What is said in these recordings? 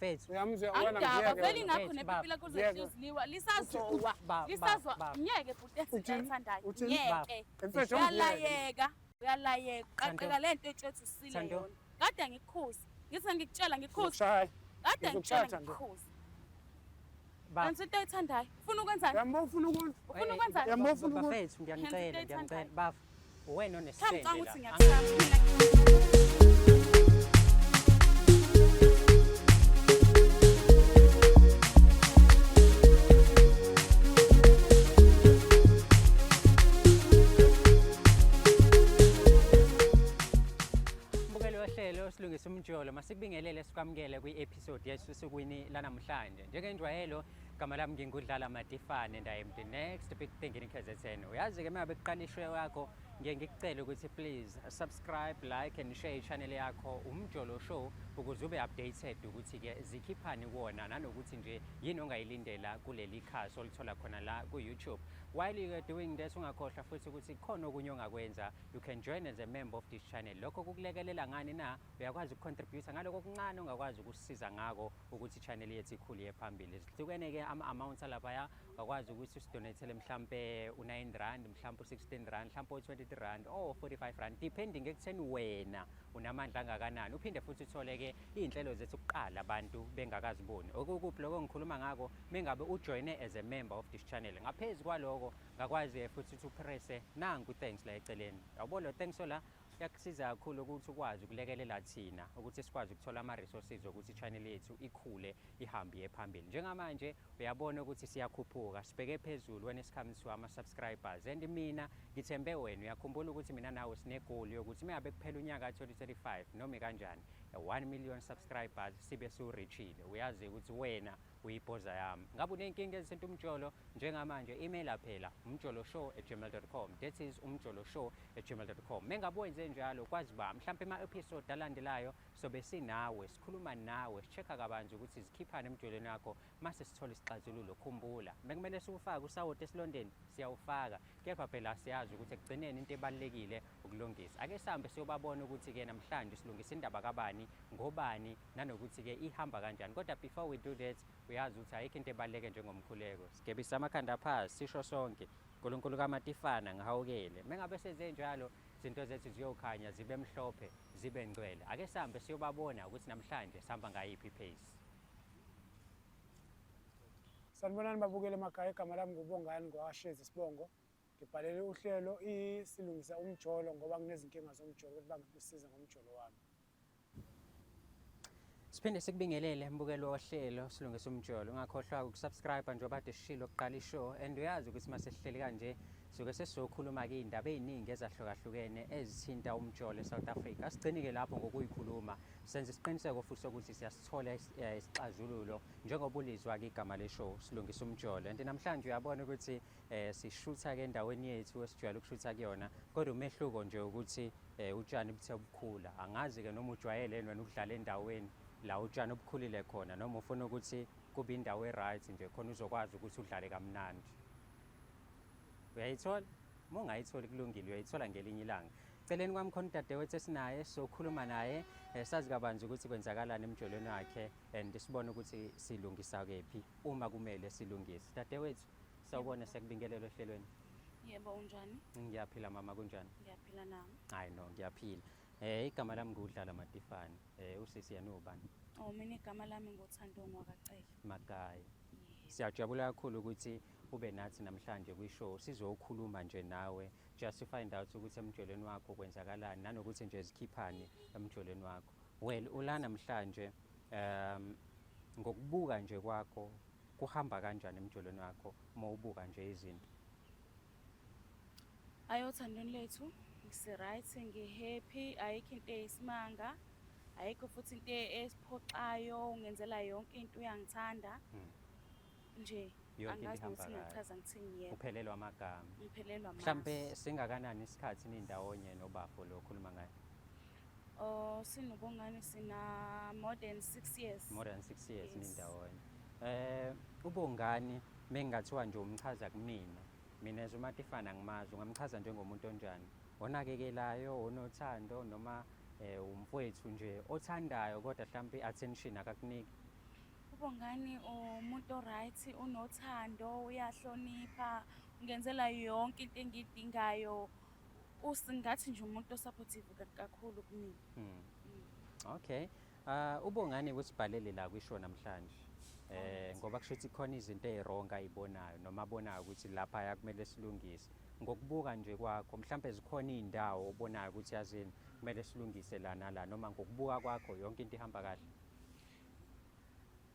bafethu. Uyamuzwa Angidaba vele ingakho nephila kuzohlizliwa lisazowa. Lisazwa ngeke futhi esithandayo. Ngeke. Uyalayeka. Uyalayeka. Qaqela lento etshwethu usile yona. Kade ngikukhuza. Ngithi ngikutshela ngikukhuza. Kade ngikutshela ngikukhuza. Kanti into oyithandayo. Ufuna ukwenzani? Yambo ufuna ukwenza. Ufuna ukwenzani? Yambo ufuna ukwenza. Bafethu ngiyanicela baf. Wena Ngicabanga onesisele ukuthi la. ngiyakusaba. Silungisa umjolo masikubingelele sikwamukele kwi-episode yesukwini lanamhlanje njengenjwayelo igama lami ngingudlala Matifane and I am the next big thing in KZN. Uyazi-ke uma bekuqala ishow yakho ngiye ngikucela ukuthi please subscribe, like and share channel yakho Umjolo Show ukuze ube updated ukuthi-ke zikhiphani kuwona nanokuthi nje yini ongayilindela kuleli khasi olithola khona la ku-YouTube. While you're doing this, ungakhohlwa futhi ukuthi khona okunye ongakwenza, you can join as a member of this channel. Lokho kukulekelela ngani na uyakwazi ukucontribute ngaloko okuncane ongakwazi ukusisiza ngako ukuthi channel yethu ikhule phambili. Sihlukene-ke ama-amounts alapha wakwazi ukuthi usidonate mhlambe u9 rand, mhlambe u16 rand, mhlambe u23 rand or 45 rand depending ekutheni wena unamandla angakanani. Uphinde futhi utholeke iy'nhlelo zethu kuqala abantu bengakaziboni. Okukuphi lokho ngikhuluma ngako mengabe ujoyine as a member of this channel. Ngaphezu kwaloko ngakwazi futhi upresse nangu thanks la eceleni. Yabo lo thanks la yakusiza kakhulu ukuthi ukwazi ukulekelela thina ukuthi sikwazi ukuthola ama-resources ukuthi i-channel yethu ikhule ihambe phambili. Njengamanje uyabona ukuthi siyakhuphuka sibheke phezulu when it comes to ama-subscribers and mina ngithembe wena. Uyakhumbula ukuthi mina nawe sine-goal yokuthi mengabe kuphela unyaka 2035 noma kanjani 1 million subscribers sibe siwurichile. Uyazi ukuthi wena uyibhoza yami. Ngabe unenkinga ezinto umjolo njengamanje email phela umjoloshow@gmail.com. That is umjoloshow@gmail.com. Mengabe wenze njalo kwazi ba mhlawumbe ama-episode alandelayo sobe sinawe sikhuluma nawe sichecka kabanzi ukuthi zikhiphane emjolweni yakho mase sithola isixazululo. Khumbula bekumele siwufake usawoti esilondeni siyawufaka, kepha phela siyazi ukuthi ekugcineni into ebalekile ukulungisa. Ake sihambe siyobabona ukuthi-ke namhlanje silungisa indaba kabani ngobani nanokuthi-ke ihamba kanjani. Kodwa before we do that uyazi ukuthi ayikho into ebaluleke njengomkhuleko. Sigebisa amakhanda phansi sisho sonke uNkulunkulu kaMatifana ngihawukele. Mengabe senze njalo izinto zethu ziyokhanya zibe mhlophe zibe ngcwele. Ake sihambe siyobabona ukuthi namhlanje sihamba ngayiphi pace. Sanibonani babukele emakhaya, igama lami ngubongani ngwashezi Sibongo. Ngibhalele uhlelo isilungisa umjolo ngoba kunezinkinga zomjolo ukuthi bangisiza ngomjolo wami. Siphinde sikubingelele mbukelo wohlelo silungisa umjolo. Ungakhohlwa ukusubscribe njengoba kade sishilo ukuqala ishow and uyazi ukuthi masihleli kanje suke sesizokhuluma-ke iy'ndaba ey'ningi ezahlukahlukene ezithinta umjolo eSouth Africa. Sigcine-ke lapho ngokuyikhuluma senze isiqiniseko futhi sokuthi siyasithola isixazululo njengoba ulizwa-ke igama leshow silungisa umjolo. And namhlanje uyabona ukuthi sishutha-ke endaweni yethu esijwayele ukushutha kuyona, kodwa umehluko nje ukuthi utshani buthe bukhula. Angazi-ke noma ujwayele wena ukudlala endaweni la utshani obukhulile khona noma ufuna ukuthi kube indawo e-right nje khona uzokwazi ukuthi udlale kamnandi. Uyayithola? Uma ungayitholi kulungile uyayithola ngelinye ilanga. Celeni kwami khona udadewethu esinaye sokhuluma naye sazi kabanzi ukuthi kwenzakalani emjolweni wakhe and sibone ukuthi silungisa kephi uma kumele silungise. Dadewethu sawubona sekubingelelo ehlelweni. Yebo unjani? Ngiyaphila mama, kunjani? Ngiyaphila nami. Hayi no ngiyaphila. Igama lami ngudlala Matifane. Usisi yana ubani? Oh mina igama lami nguThando Ngwakacele. Magaya. Siyajabula kakhulu ukuthi ube nathi namhlanje kwishow sizokhuluma nje nawe just to find out ukuthi emjolweni wakho kwenzakalani nanokuthi nje zikhiphani emjolweni wakho. Well ula namhlanje ngokubuka nje kwakho kuhamba kanjani emjolweni wakho uma ubuka nje izinto? Ayothandweni lethu ngisi-right, ngi-happy, ayikho into eyisimanga, ayikho futhi into esiphoxayo, ungenzela yonke into uyangithanda nje. Angazi ukuthi ngichaza ngithini yebo. Uphelelwa amagama. Ngiphelelwa amazwi. Mhlambe singakanani isikhathi nindawonye nobafo lo khuluma ngayo? Oh sinobongani sina more than 6 years. More than 6 years nindawonye. Ubongani mengathiwa nje umchaza kumina. Mina as uMatifane ngimazi, ungamchaza njengomuntu onjani? Onakekelayo, onothando noma umfowethu nje othandayo kodwa mhlambe attention akakuniki? uBongani umuntu oright, unothando, uyahlonipha, ungenzela yonke into engiyidingayo. Usingathi nje umuntu osupportive kakhulu kumina. Okay. uBongani usibhalele la kwisho namhlanje. Ngoba kusho ukuthi khona izinto ezirong ayibonayo noma abonayo ukuthi lapha kumele silungise. Ngokubuka nje kwakho mhlambe zikhona izindawo obonayo ukuthi yazini kumele silungise la nala noma ngokubuka kwakho yonke into ihamba kahle.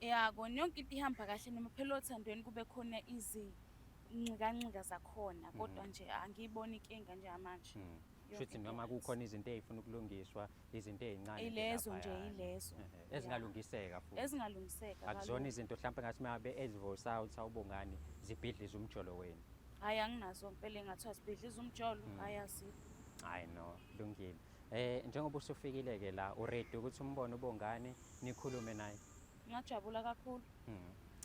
Ya, kona yonke into ihamba kahle noma phela othandweni kube khona izincikancika zakhona kodwa nje angiyiboni inkinga nje manje. Shuthi noma kukhona izinto ezifuna ukulungiswa, izinto ezincane ilezo nje ilezo ezingalungiseka futhi. Ezingalungiseka. Akuzona izinto mhlambe ngathi mabe ezivosa out awuBongani zibhidliza umjolo wenu. Hayi anginazo ngempela engathiwa sibhidliza umjolo, hayi azikho. Hayi no, lungile. Njengoba usufikile ke la uready ukuthi umbone uBongani nikhulume naye. Ngajabula kakhulu.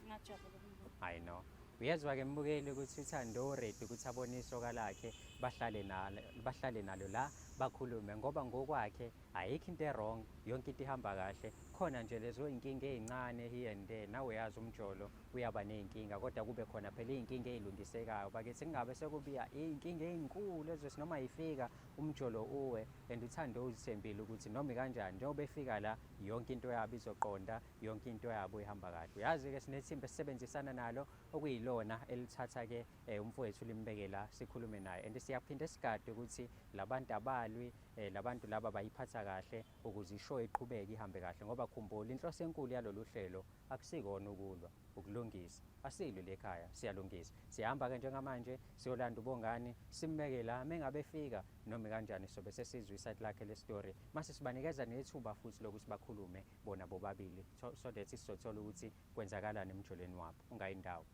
Ngajabula kakhulu. Hayi no. Uyezwa ke mbukeli ukuthi uThando ready ukuthi abone isoka lakhe bahlale nalo la bakhulume ngoba ngokwakhe ayikho into wrong, yonke into ihamba kahle. Khona nje lezo inkinga ezincane here and there. Nawe yazi umjolo uyaba nezinkinga kodwa kube khona phela izinkinga ezilungisekayo. Bakithi kungabe sekubiya izinkinga ezinkulu ezwe noma yifika umjolo uwe and uThando uzithembile ukuthi noma kanjani njengoba efika la yonke into yabo izoqonda, yonke into yabo ihamba kahle. Uyazi ke sinethimba esebenzisana nalo okuyilona elithatha ke umfowethu limbeke la sikhulume naye and siyaphinde sigade ukuthi labantu abalwi labantu laba bayiphatha kahle ukuze ishow iqhubeke ihambe kahle ngoba khumbula inhloso enkulu yalolu hlelo akusikona ukulwa, ukulungisa. Asilwe lekhaya siyalungisa. Sihamba ke njengamanje siyolanda uBongani simbeke la mengabe efika noma kanjani sobe sesizwe iside lakhe le story. Mase sibanikeza nethuba futhi lokuthi bakhulume bona bobabili so that sizothola ukuthi kwenzakalani emjolweni wabo. Ungayindawo.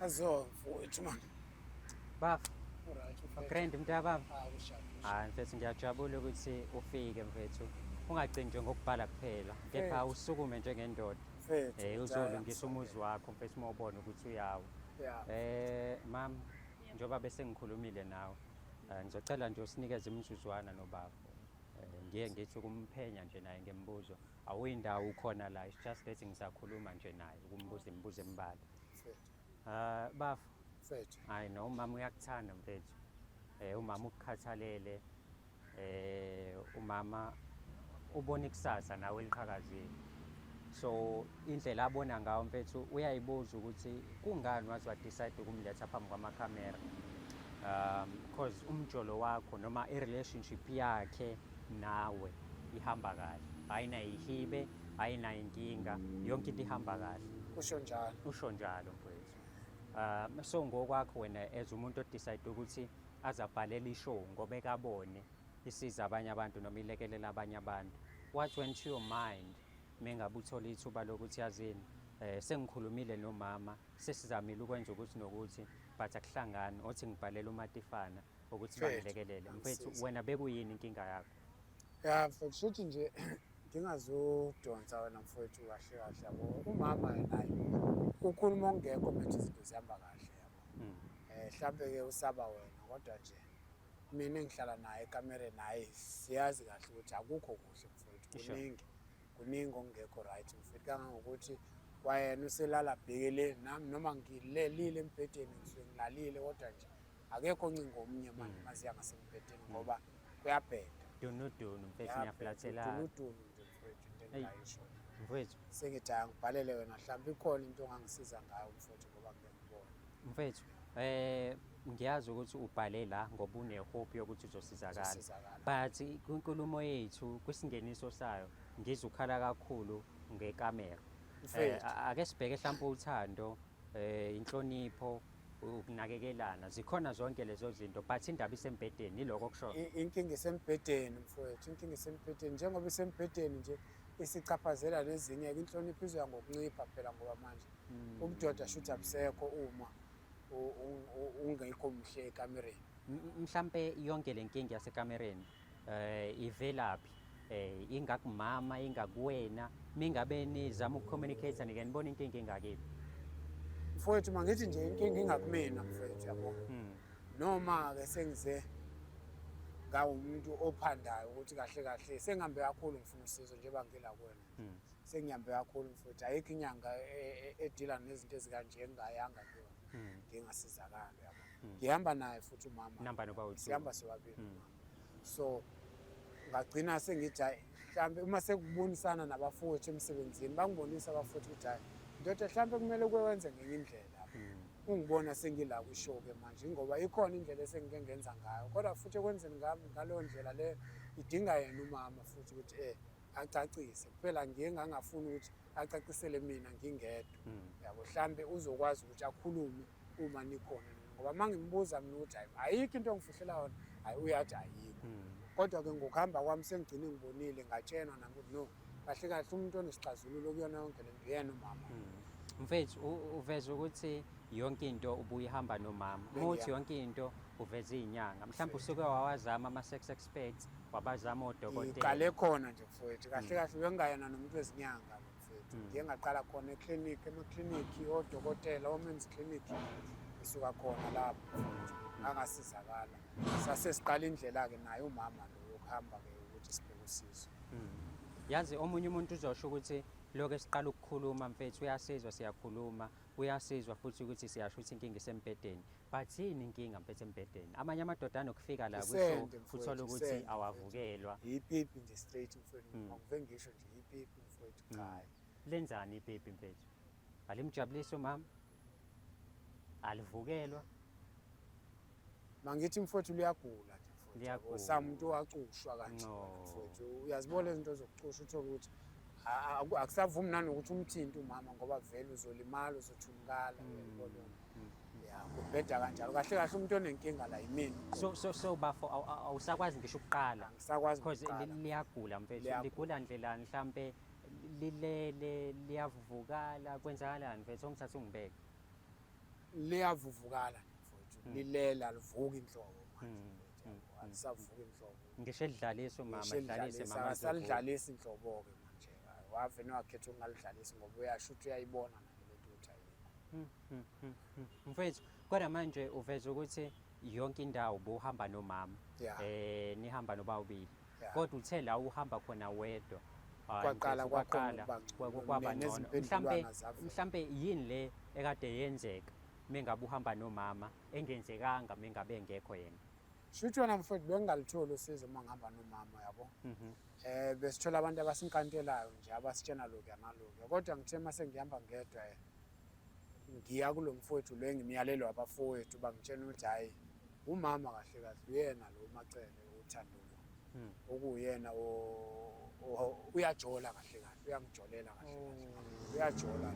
Azofuthu man. Bafo. Alright. Grand mntabami. Ushaya. Mfethu ngiyajabula ukuthi ufike mfethu. Ungagcini nje ngokubhala kuphela. Kepha usukume njengendoda. Mfethu. Uzolungisa umuzi wakho mfethu mawubona ukuthi uyawo. Mama, njoba bese ngikhulumile nawe. Ngizocela nje usinikeze imizuzwana nobafo. Ngiye ngithi ukumphenya nje naye ngembuzo. Awuyindawo ukhona la, it's just that ngisakhuluma nje naye ukumbuza imibuzo emibala. Bafo. Mfethu. Hayi no mama uyakuthanda mfethu. Umama ukukhathalele. Umama ubona ikusasa nawe eliqhakazile. So indlela abona ngayo mfethu uyayibuza ukuthi kungani wazi decide ukumletha phambi kwamakhamera. Because umjolo wakho noma i-relationship yakhe nawe ihamba kahle. Ayina ihibe, ayina inkinga, yonke into ihamba kahle. Usho njalo. Usho njalo mfethu. So ngokwakho wena as umuntu odecide ukuthi azabhalela ishow ngoba ekabone isiza abanye abantu noma ilekelela abanye abantu. What went to your mind mengabe uthola ithuba lokuthi yazini sengikhulumile nomama sesizamile ukwenza ukuthi nokuthi but akuhlangani othi ngibhalela uMatifana ukuthi bangilekelele mfethu wena bekuyini inkinga yakho? Ya mfethu futhi nje ngingazodonsa wena mfethu kahle kahle yabo. Umama naye ukhuluma ongekho manje izinto zihamba kahle yabo. Mhlambe ke usaba wena kodwa nje mina engihlala naye ekamereni naye siyazi kahle ukuthi akukho kuhle mfethu. Kuningi ongekho right mfethu kangangokuthi wayena uselala bhekele nami noma ngilelile embhedeni ngisuke ngilalile kodwa nje akekho oncingo omnye manje maziya ngasembhedeni ngoba kuyabheda. Dunu mfethu ngiyaflathela. Dunu nje mfethu into engayisho. Mfethu sengithi angibhalele wena mhlawumbe ikhona into ongangisiza ngayo mfethu ngoba ngiyakubona. Mfethu ngiyazi ukuthi ubhale la ngoba unehope yokuthi uzosizakala but kwinkulumo yethu kwisingeniso sayo ngizukhala kakhulu ngekamera. Ake sibheke mhlawumbe uthando, inhlonipho, ukunakekelana zikhona zonke lezo zinto but indaba isembhedeni iloko kusho. Inkinga isembhedeni mfowethu, inkinga isembhedeni njengoba isembhedeni nje isichaphazela lezinye inhlonipho izoya ngokuncipha phela ngoba manje ubudoda shoot abusekho uma ungekho mhle ekamereni. Mhlambe yonke lenkinga yasekamereni ivelaphi ingakumama ingakuwena mingabe nizama ukucommunicate nike nibona inkinga engakephi mfowethu mangithi nje inkinga ingakumina mfowethu yabo noma ke sengize ngawumuntu ophandayo ukuthi kahle kahle sengihambe kakhulu ngifuna usizo njengoba ngila kuwena. Sengihambe kakhulu mfowethu ayikho inyanga edila nezinto ezikanje engayanga kuyona. Ngingasizakala yabo. Ngihamba naye futhi umama. Namba noba uthi. Sihamba sobabili umama. So ngagcina sengithi hayi mhlambe uma sekubonisana nabafowethu emsebenzini bangibonisa abafowethu ukuthi hayi ndoda mhlambe kumele kwenze ngenye indlela. Ungibona sengila kwishoke manje ngoba ikhona indlela esengike ngenza ngayo kodwa futhi ekwenzeni ngalo ndlela le idinga yena umama futhi ukuthi acacise kuphela ngingangafuni ukuthi acacisele mina ngingedwa yabo mhlambe uzokwazi ukuthi akhulume uma nikhona ngoba mangimbuza mina ukuthi ayikho into engifihlela yona hayi uyathi ayikho kodwa ke ngokuhamba kwami sengigcine ngibonile ngatshenwa nangokuthi no kahle kahle umuntu onesixazululo kuyona yonke lento yena umama. Mfethu uveza ukuthi yonke into ubuyihamba nomama. Muthi yonke into uveza izinyanga. Mhlawumbe usuke wawazama ama-sex experts, wabazama odokotela. Iqale khona nje mfowethu. Kahle kahle bengayena nomuntu wezinyanga mfowethu. Ngiye ngaqala khona emaklinikhi, odokotela, women's clinic. Isuka khona lapho angasizakala. Sase siqala indlela ke naye umama lo yokuhamba ke ukuthi sibheke usizo. Yazi omunye umuntu uzosho ukuthi lokho esiqala ukukhuluma mfethu uyasizwa siyakhuluma uyasizwa futhi ukuthi siyasho ukuthi inkinga isempedeni but yini inkinga mfethu empedeni amanye amadoda anokufika la kusho uthola ukuthi awavukelwa ipipi nje straight mfethu ngive ngisho nje ipipi mfethu cha lenzani ipipi mfethu alimjabulisa umama alivukelwa mangithi mfethu liyagula nje mfethu samuntu wacushwa kanje mfethu uyazibona izinto zokucusha uthola ukuthi akusavumi nanokuthi umthinto umama ngoba vele uzolimala uzothunukala uyabona ya kubheda kanjalo kahle kahle umuntu onenkinga la yimini so bafo awusakwazi ngisho ukuqala ngisakwazi because liyagula mfethu ligula ndlelani mhlambe lilele liyavuvukala kwenzakalani mfethu ongithatha ungibeke liyavuvukala mfethu lilela livuka inhlobo manje alisavuka inhlobo ngisho edlalisa umama edlalise mama asalidlalisa inhlobo ke wavena wakhetha ukungalidlalisi ngoba uyasho ukuthi uyayibona nalento ukuthi ayikho. Mfethu kodwa manje uveza ukuthi yonke indawo ubuhamba nomama nihamba nobabili kodwa uthe la uhamba khona wedwa kwaqala kwaba ngcono mhlambe yini le ekade yenzeka mengabe uhamba nomama engenzekanga mengabe engekho yena Shuthi wena mfowethu bengingalithola usizo uma ngihamba nomama yabo. Besithola abantu abasinkantelayo nje abasitshena lokho yanalokho. Kodwa ngithe mase ngihamba ngedwa ngiya kulo mfowethu lo engimiyalelo abafowethu bangitshena ukuthi hayi umama kahle kahle uyena lo Macele uthando. Okuyena uyajola kahle kahle uyangijolela kahle kahle. Uyajola.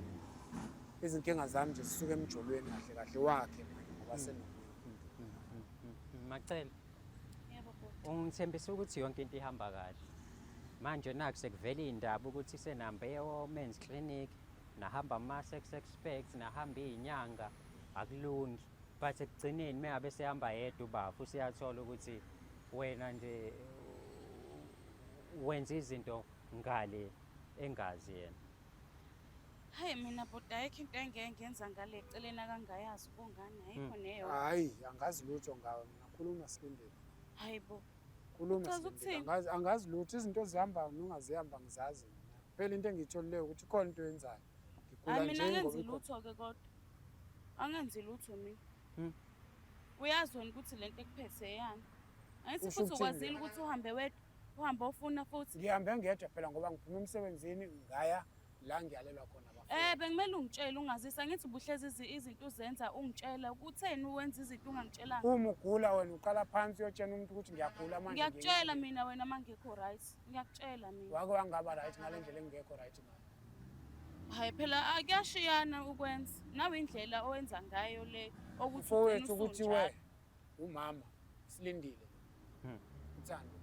Izinkinga zami nje sisuke emjolweni kahle kahle wakhe manje ngoba senomuntu. Macele. Yebo baba. Ungithembisa ukuthi yonke into ihamba kahle. Manje naku sekuvela indaba ukuthi senambe ye-men's clinic nahamba ama-sex experts nahamba izinyanga akulungi but ekugcineni mengabe sehamba yedwa ubafu usiyathola ukuthi wena nje wenza izinto ngale engazi yena. Hayi mina bhuti ayikho into engenza ngale eceleni akangayazi ubungane ayikho neyo. Hayi angazi lutho ngawe mina khuluma Silindile. Hayibo. Khuluma Silindile. Angazi lutho izinto zihamba nungazihamba ngizazi mina. Phela into engiyitholileyo ukuthi khona into yenzayo. Hayi mina angenzi lutho ke kodwa. Angenzi lutho mina. Uyazi wena ukuthi lento ekuphethe yani. Ayithi futhi ukwazile ukuthi uhambe wedwa uhamba ufuna futhi. Ngihambe ngedwa phela ngoba ngiphuma emsebenzini ngaya la ngiyalelwa khona abafundi. Bekumele ungitshele ungazisa ngithi ubuhlezi izinto uzenza ungitshela ukutheni uwenza izinto ungangitshelanga. Uma ugula wena uqala phansi uyotshela umuntu ukuthi ngiyagula manje. Ngiyakutshela mina wena mangekho right. Ngiyakutshela mina. Wake wangaba right ngale ndlela engekho right ngayo. Hayi phela akuyashiyana ukwenza. Nawe indlela owenza ngayo le ukuthi mfowethu ukuthi we umama Silindile. Uthando.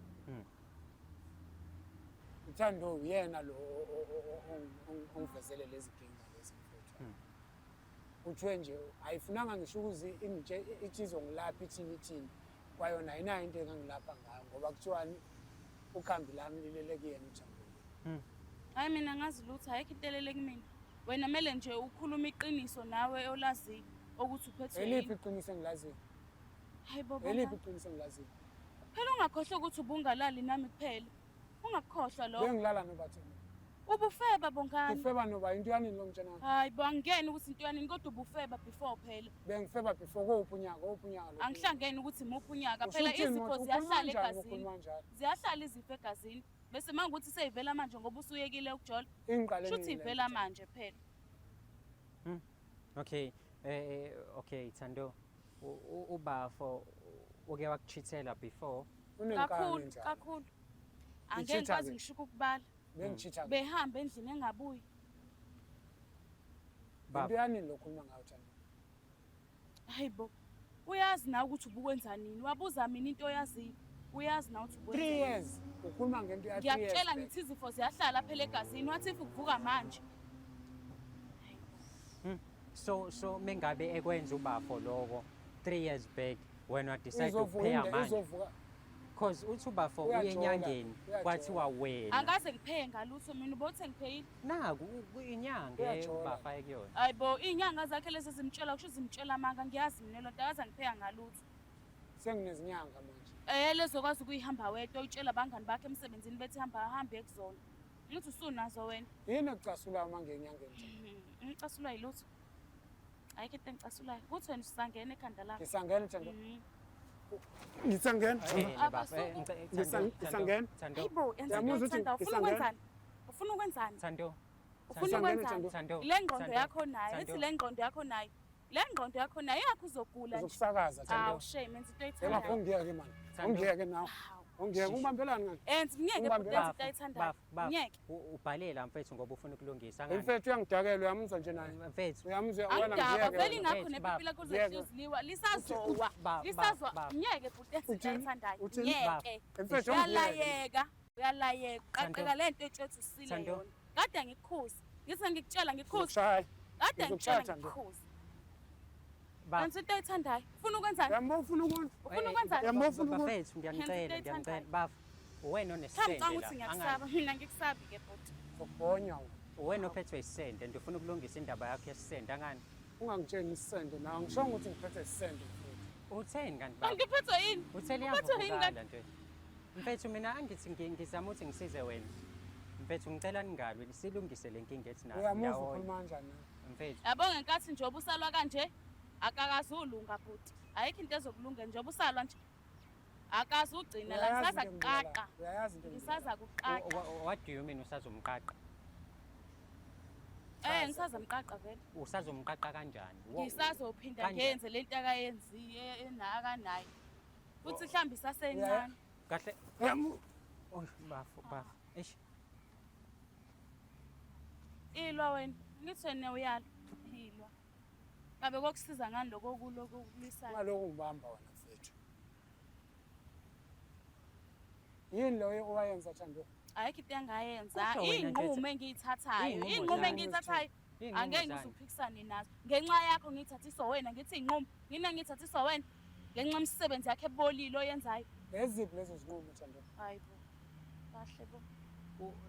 Uthando uyena lo ongivezele lezi kinga lezi mfowethu. Uthiwe nje ayifunanga ngisho ukuze ichizo ngilapha ithini kwayona ayinayo into engangilapha ngayo ngoba kuthiwani ukhambi lami lilele kuyena uThando. Hayi mina ngazi lutho ayikho intelele kimi. Wena mele nje ukhuluma iqiniso nawe olazi ukuthi uphethwe yini. Eliphi iqiniso engilaziyo? Hayi baba. Eliphi iqiniso engilaziyo? Phela ungakhohlwa ukuthi ubungalali nami kuphela. Ungakukhohlwa lokho. Bengilala nobathini. Ubufeba bongani. Ngifeba noba into yanini lo mtshana wami. Hayi bo angingeni ukuthi into yanini kodwa ubufeba before phela. Bengifeba before kophunyaka lo. Angihlangene ukuthi imuphi unyaka phela izifo ziyahlala egazini. Ziyahlala izifo egazini. Bese manje ukuthi seyivela manje ngoba usuyekile ukujola. Ingiqaleni. Shuthi ivela manje phela. Okay. Okay, Thando. Ubafo uke wakuchithela before. Kakhulu. Angeke ngikwazi ngishuka ukubala. Bengichitha. Behamba endlini engabuyi. Into yanini lokhuluma ngayo Thando? Hayibo. Uyazi na ukuthi ubukwenza nini? Wabuza mina into oyaziyo. Uyazi na ukuthi ubukwenza. 3 years. Ukhuluma ngento ya 3 years. Ngiyakutshela ngithi izifo ziyahlala phela egazini. Wathi ukuvuka manje. So mengabe ekwenza ubafo lokho 3 years back when I decided to pay manje. Because uthi ubafo uye enyangeni kwathiwa wena. Angaze ngipheye ngalutho mina ubothe ngipheyile. Naku inyanga ubafo ayekuyona. Hayibo inyanga zakhe lezi zimtshela kusho zimtshela amanga ngiyazi mina lo akaze ngipheya ngalutho. Senginezinyanga manje. Lezokwazi ukuyihamba wedwa uyitshela abangani bakhe emsebenzini bethi hambe ekuzona. Ngithi usunazo wena. Yini okucasula manje enyangeni? Ngicasula yilutho. Ayikho into engicasulayo. Kuthi wena usangena ekhanda lakho. Ngisangena Thando. Ngisangena. Ngisangena. Hayibo yenza ufuna ukwenzani? Ufuna ukwenzani? Thando. Ufuna ukwenzani? Le ngqondo yakho nayo, ethi le ngqondo yakho nayo. Le ngqondo yakho nayo yakho uzogula nje. Uzokusakaza Thando. Awu shame enza into ayithandayo. Yema ungiyeke manje. Ungiyeke nawe. Ungiyeke ungibambelani ngani? Ngiyeke futhi into ayithandayo. Ngiyeke. Ubhalela mfethu ngoba ufuna ukulungisa ngani? Mfethu uyangidakela uyamuzwa nje naye. Mfethu. Uyamuzwa wena ngiyeke. Vele ingakho nepipila kuzohluzliwa lisazowa. Lisazwa. Ngiyeke futhi into ayithandayo. Ngiyeke. Mfethu Uyalayeka. Qaqeka lento etshwethu usile yona. Kade ngikukhuza. Ngithi ngikutshela ngikukhuza. Kade ngikutshela ngikukhuza. Yenza into ayithandayo. Ufuna ukwenzani? Yambo ufuna ukwenza. Ufuna ukwenzani? Yambo ufuna ukwenza. Mfethu ngiyacela. Bafo. Wena onesende la. Ukuthi ngiyakusaba mina ngikusabi ke futhi. Ukubhonya wena ophethwe isende ndifuna ukulungisa indaba yakho yesisende angani? Ungangitsheni isende nawe ngishongo ukuthi ngiphethe isende futhi. Utheni kanti baba? Angiphethwe yini? Utheni yavukala nje. Mfethu mina angithi ngizama ukuthi ngisize wena. Mfethu ngicela ningalwe silungise le nkinga ethi nayo. Uyamuva ukhuluma kanjani? Mfethu. Yabo ngenkathi nje obusalwa kanje akakazulunga futhi. Ayikho into ezokulunga nje obusalwa nje. Akazi ugcina la ngisaza kuqaqa. Uyayazi into. Ngisaza kuqaqa. What do you mean usazomqaqa? Ngisaza mqaqa vele. Usazomqaqa kanjani? Ngisazophinda ngenze lento akayenziye enaka naye. Futhi mhlambi sasencane. Kahle. Oh bafo. Eish. Ilwa wena. Ngithi wena uyala. Ilwa. Ngabe kokusiza ngani lokho kulisana? Ngaloko ngibamba wena mfethu. Yini lo owayenza Thando? Ayikho into engayenza. Inqumo engiyithathayo. Angeke ngizuphikisane nazo. Ngenxa yakho ngithathiswa wena ngithi inqumo. Ngina ngithathiswa wena. Ngenxa umsebenzi yakhe ebolile oyenzayo. Eziphi lezo zinqumo Thando? Hayibo. Kahle bo.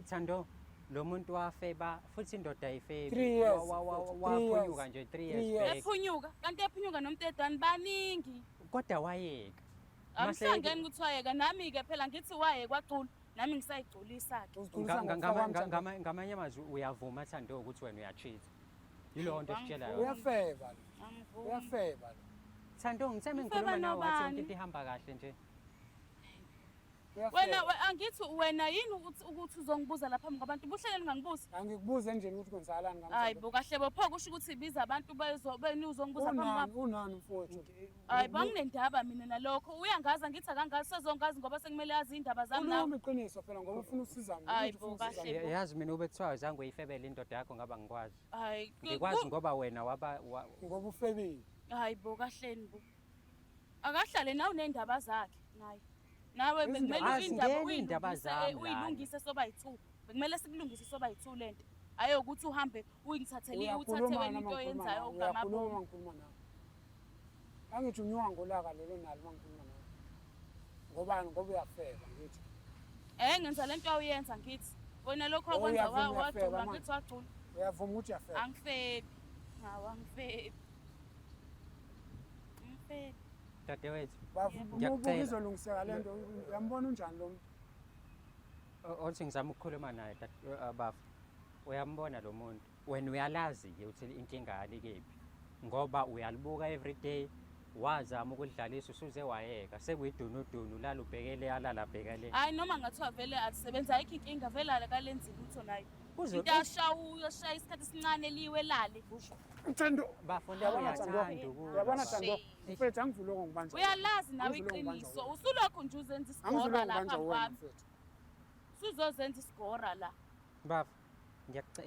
Thando lo muntu wafeba futhi indoda ayifebi. 3 years. Waphunyuka nje 3 years. Ephunyuka. Kanti ephunyuka nomtedwane baningi. Kodwa wayeka. Amhlangene ukuthi wayeka nami ke phela ngithi waye kwacula nami ngisayigculisa ke. Ngamanye amazwi uyavuma Thando ukuthi wena uyachitha. Yilo nto esitshela yona. Uyafeba. Uyafeba. Thando ngithemba ngikhuluma nawe wathi into ihamba kahle nje. Wena angithi wena yini ukuthi uzongibuza lapha ngabantu buhleleni ngangibuza. Angikubuze nje ukuthi kwenzakalani ngami. Hayibo kahle bopho kusho ukuthi ibiza abantu beni uzongibuza phambi kwami. Unani mfowethu? Hayibo nginendaba mina nalokho uyangaza ngithi akangazi sezongazi ngoba sekumele yazi indaba zami nawe. Uma iqiniso phela ngoba ufuna usiza mina. Hayibo kahle. Yazi mina ube kuthiwa uzange uyifebele indoda yakho ngaba ngikwazi. Hayi ngikwazi ngoba wena ngoba ufebile. Hayibo kahleni bu. Akahlale nawe nendaba zakhe naye. Nawe bekumele indaba zami uyilungise soba yi2. Bekumele sikulungise soba yi2 lento. Ayo ukuthi uhambe uyingithathele uthathe wena into oyenzayo okungamabona. Ngikhuluma nawe. Angithi unywango laka lelo nalo mangikhuluma nawe. Ngobani ngoba uyafeba ngithi. Ngenza lento awuyenza ngithi. Wena lokho akwenza wacula ngithi wacula. Uyavuma ukuthi uyafeba. Angifebi. Hawu angifebi. Angifebi. dadewethu. Bafu Ngiyacela. izolungiseka lento uyambona unjani lo muntu? Othi ngizama ukukhuluma naye bafu. Uyambona lo muntu. Wena uyalazi-ke ukuthi inkinga yalikephi. Ngoba uyalibuka every day. Wazama ukudlalisa usuze wayeka sekuyidunudunu lala ubhekele alala bhekele. Hayi noma ngathiwa vele alisebenza ayikho inkinga vele akalenzi lutho nayo. Into ashaya isikhathi esincane liwe lale. Mthando Bafunda uyathanda uyabona Thando mfethu angivuloko ngibanje. Uyalazi nawe iqiniso usulokhu nje uzenza isigora lapha kwami. Usuzozenza isigora la. Bafu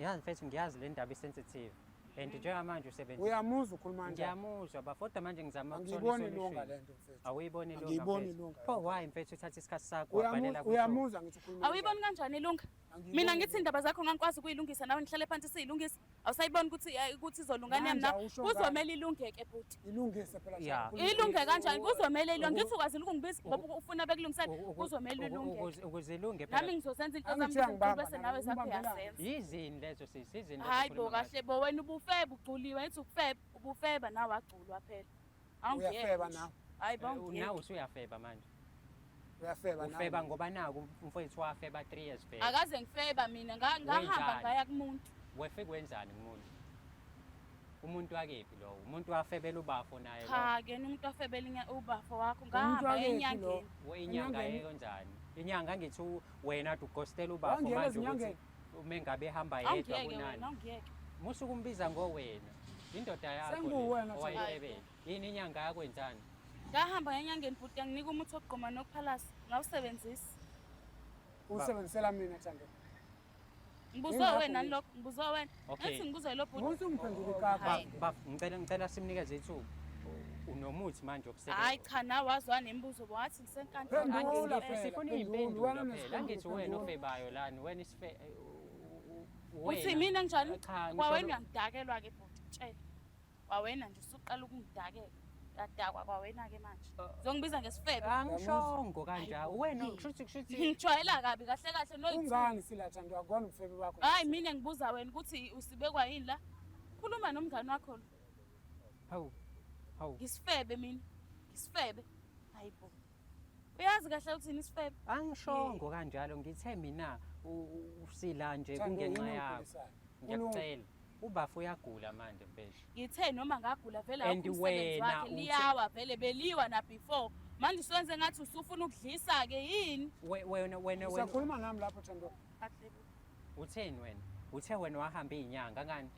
yazi mfethu ngiyazi le ndaba isensitive. And njengamanje usebenza. Uyamuzwa ukhuluma kanjani? Ngiyamuzwa bafoda manje ngizama ukuthola ilunga lento mfethu. Awuyiboni ilunga. Angiyiboni ilunga. Pho why mfethu uthatha isikhathi sakho wabhalela kuyo. Uyamuzwa ngithi ukhuluma. Awuyiboni kanjani ilunga? Mina ngithi indaba zakho ngangikwazi ukuyilungisa nawe ngihlale phansi siyilungisa. Awusayiboni ukuthi izolungana mina. Kuzomela ilungeke futhi. Ilungise phela. Ilunge kanjani? Kuzomela ilunge. Ngithi ukwazi ukungibiza ngoba ufuna bekulungisela. Kuzomela ilungeke. Ukuze ilunge phela. Nami ngizosenza into zami bese nawe zakho uyasenza. Yizini lezo sizini. Hayi bo kahle bo wena ubufeba uculiwe ethi ukufeba ubufeba nawe aculwa phela. Uyafeba nawe. Hayi bo nawe usuyafeba manje. Uyafeba nawe. Ufeba ngoba naku umfowethu wafeba 3 years back. Akaze ngifeba mina ngahamba ngaya kumuntu. Wefe kwenzani kumuntu? Umuntu wakephi lo? Umuntu wafebela ubafo naye lo. Cha ke umuntu wafebela ubafo wakho ngahamba enyangeni. Inyanga yeyonjani? Inyanga ngithi wena ugostela ubafo manje ukuthi uma ngabe ehamba yedwa kunani. Musu kumbiza ngowena. Indoda yakho owayifebela. Yini inyanga yakwenzani? Ngahamba enyangeni futhi anginika umuthi wokugqoma nokuphalasa. Ngawusebenzisa. Usebenzisela mina Thando. Ngibuzo wena lokho, ngibuzo wena. Ethi ngibuzo lo bhuti. Musu ungiphendule ikaka. Ngicela simnikeze ithuba. Unomuthi manje wokusebenza. Hayi cha nawe wazwa nemibuzo wathi ngisenkantolo. Sifuna izimpendulo phela. Angithi wena ofebayo lani, wena isife uthi mina njani? Kwawena uyangidakelwa ke bhuti tshela. Kwawena nje usuqala ukungidakela. Yadakwa kwawena ke manje. Uzongibiza ngesifebe. Angishongo kanjalo. Wena kushuthi ngijwayela kabi kahle kahle noyithi. Ungani sila Thando akubona umfebe wakho? Hayi mina ngibuza wena ukuthi usibekwa yini la? Khuluma nomngani wakho lo. Hawu. Ngisifebe mina. Ngisifebe. Hayibo. Uyazi kahle uthini isifebe? Angishongo kanjalo ngithe mina usila nje kungenxa yakho. Ngiyacela. Ubafo uyagula manje mfethu. Ngithe noma ngagula vele awumsebenzi wakhe liyawa vele beliwa na before. Manje usenze ngathi usufuna ukudlisa ke yini? Wena usakhuluma nami lapho Thando. Utheni wena? Uthe wena wahamba izinyanga ngani?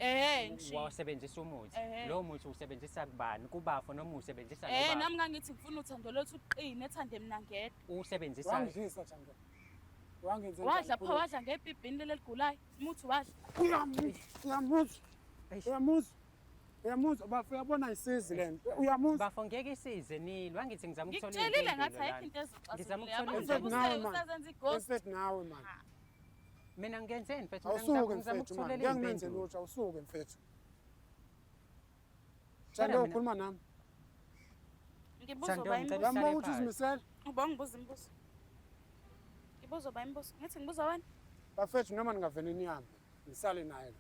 Ngisho. Wasebenzisa umuthi. Lo muthi usebenzisa kubani? Kubafo noma usebenzisa kubani? Nami ngangithi ngifuna uthando lothu uqine ethande mina ngedwa. Usebenzisa. Wangidlisa Thando. Wadla pha wadla ngebhibhini leligulayo. Umuthi wadla. Uyamuzwa bafo uyabona isizi lento. Uyamuzwa. Bafo ngeke isize nini? Wangithi ngizama ukuthola into. Ngitshelile ngathi ayikho into ezoxazulula. Ngizama ukuthola into. Mfethu nawe man. Mina ngenzeni mfethu? Awusuke mfethu man. Ngiyangenze lutho awusuke mfethu. Thando ukhuluma nami. Ngibuza bayimbuzo. Yamba ukuthi uzimisele. Ubonga ngibuza imibuzo. Ngibuza bayimbuzo. Ngithi ngibuza wena. Bafethu noma ningavene nihambe. Ngisale naye.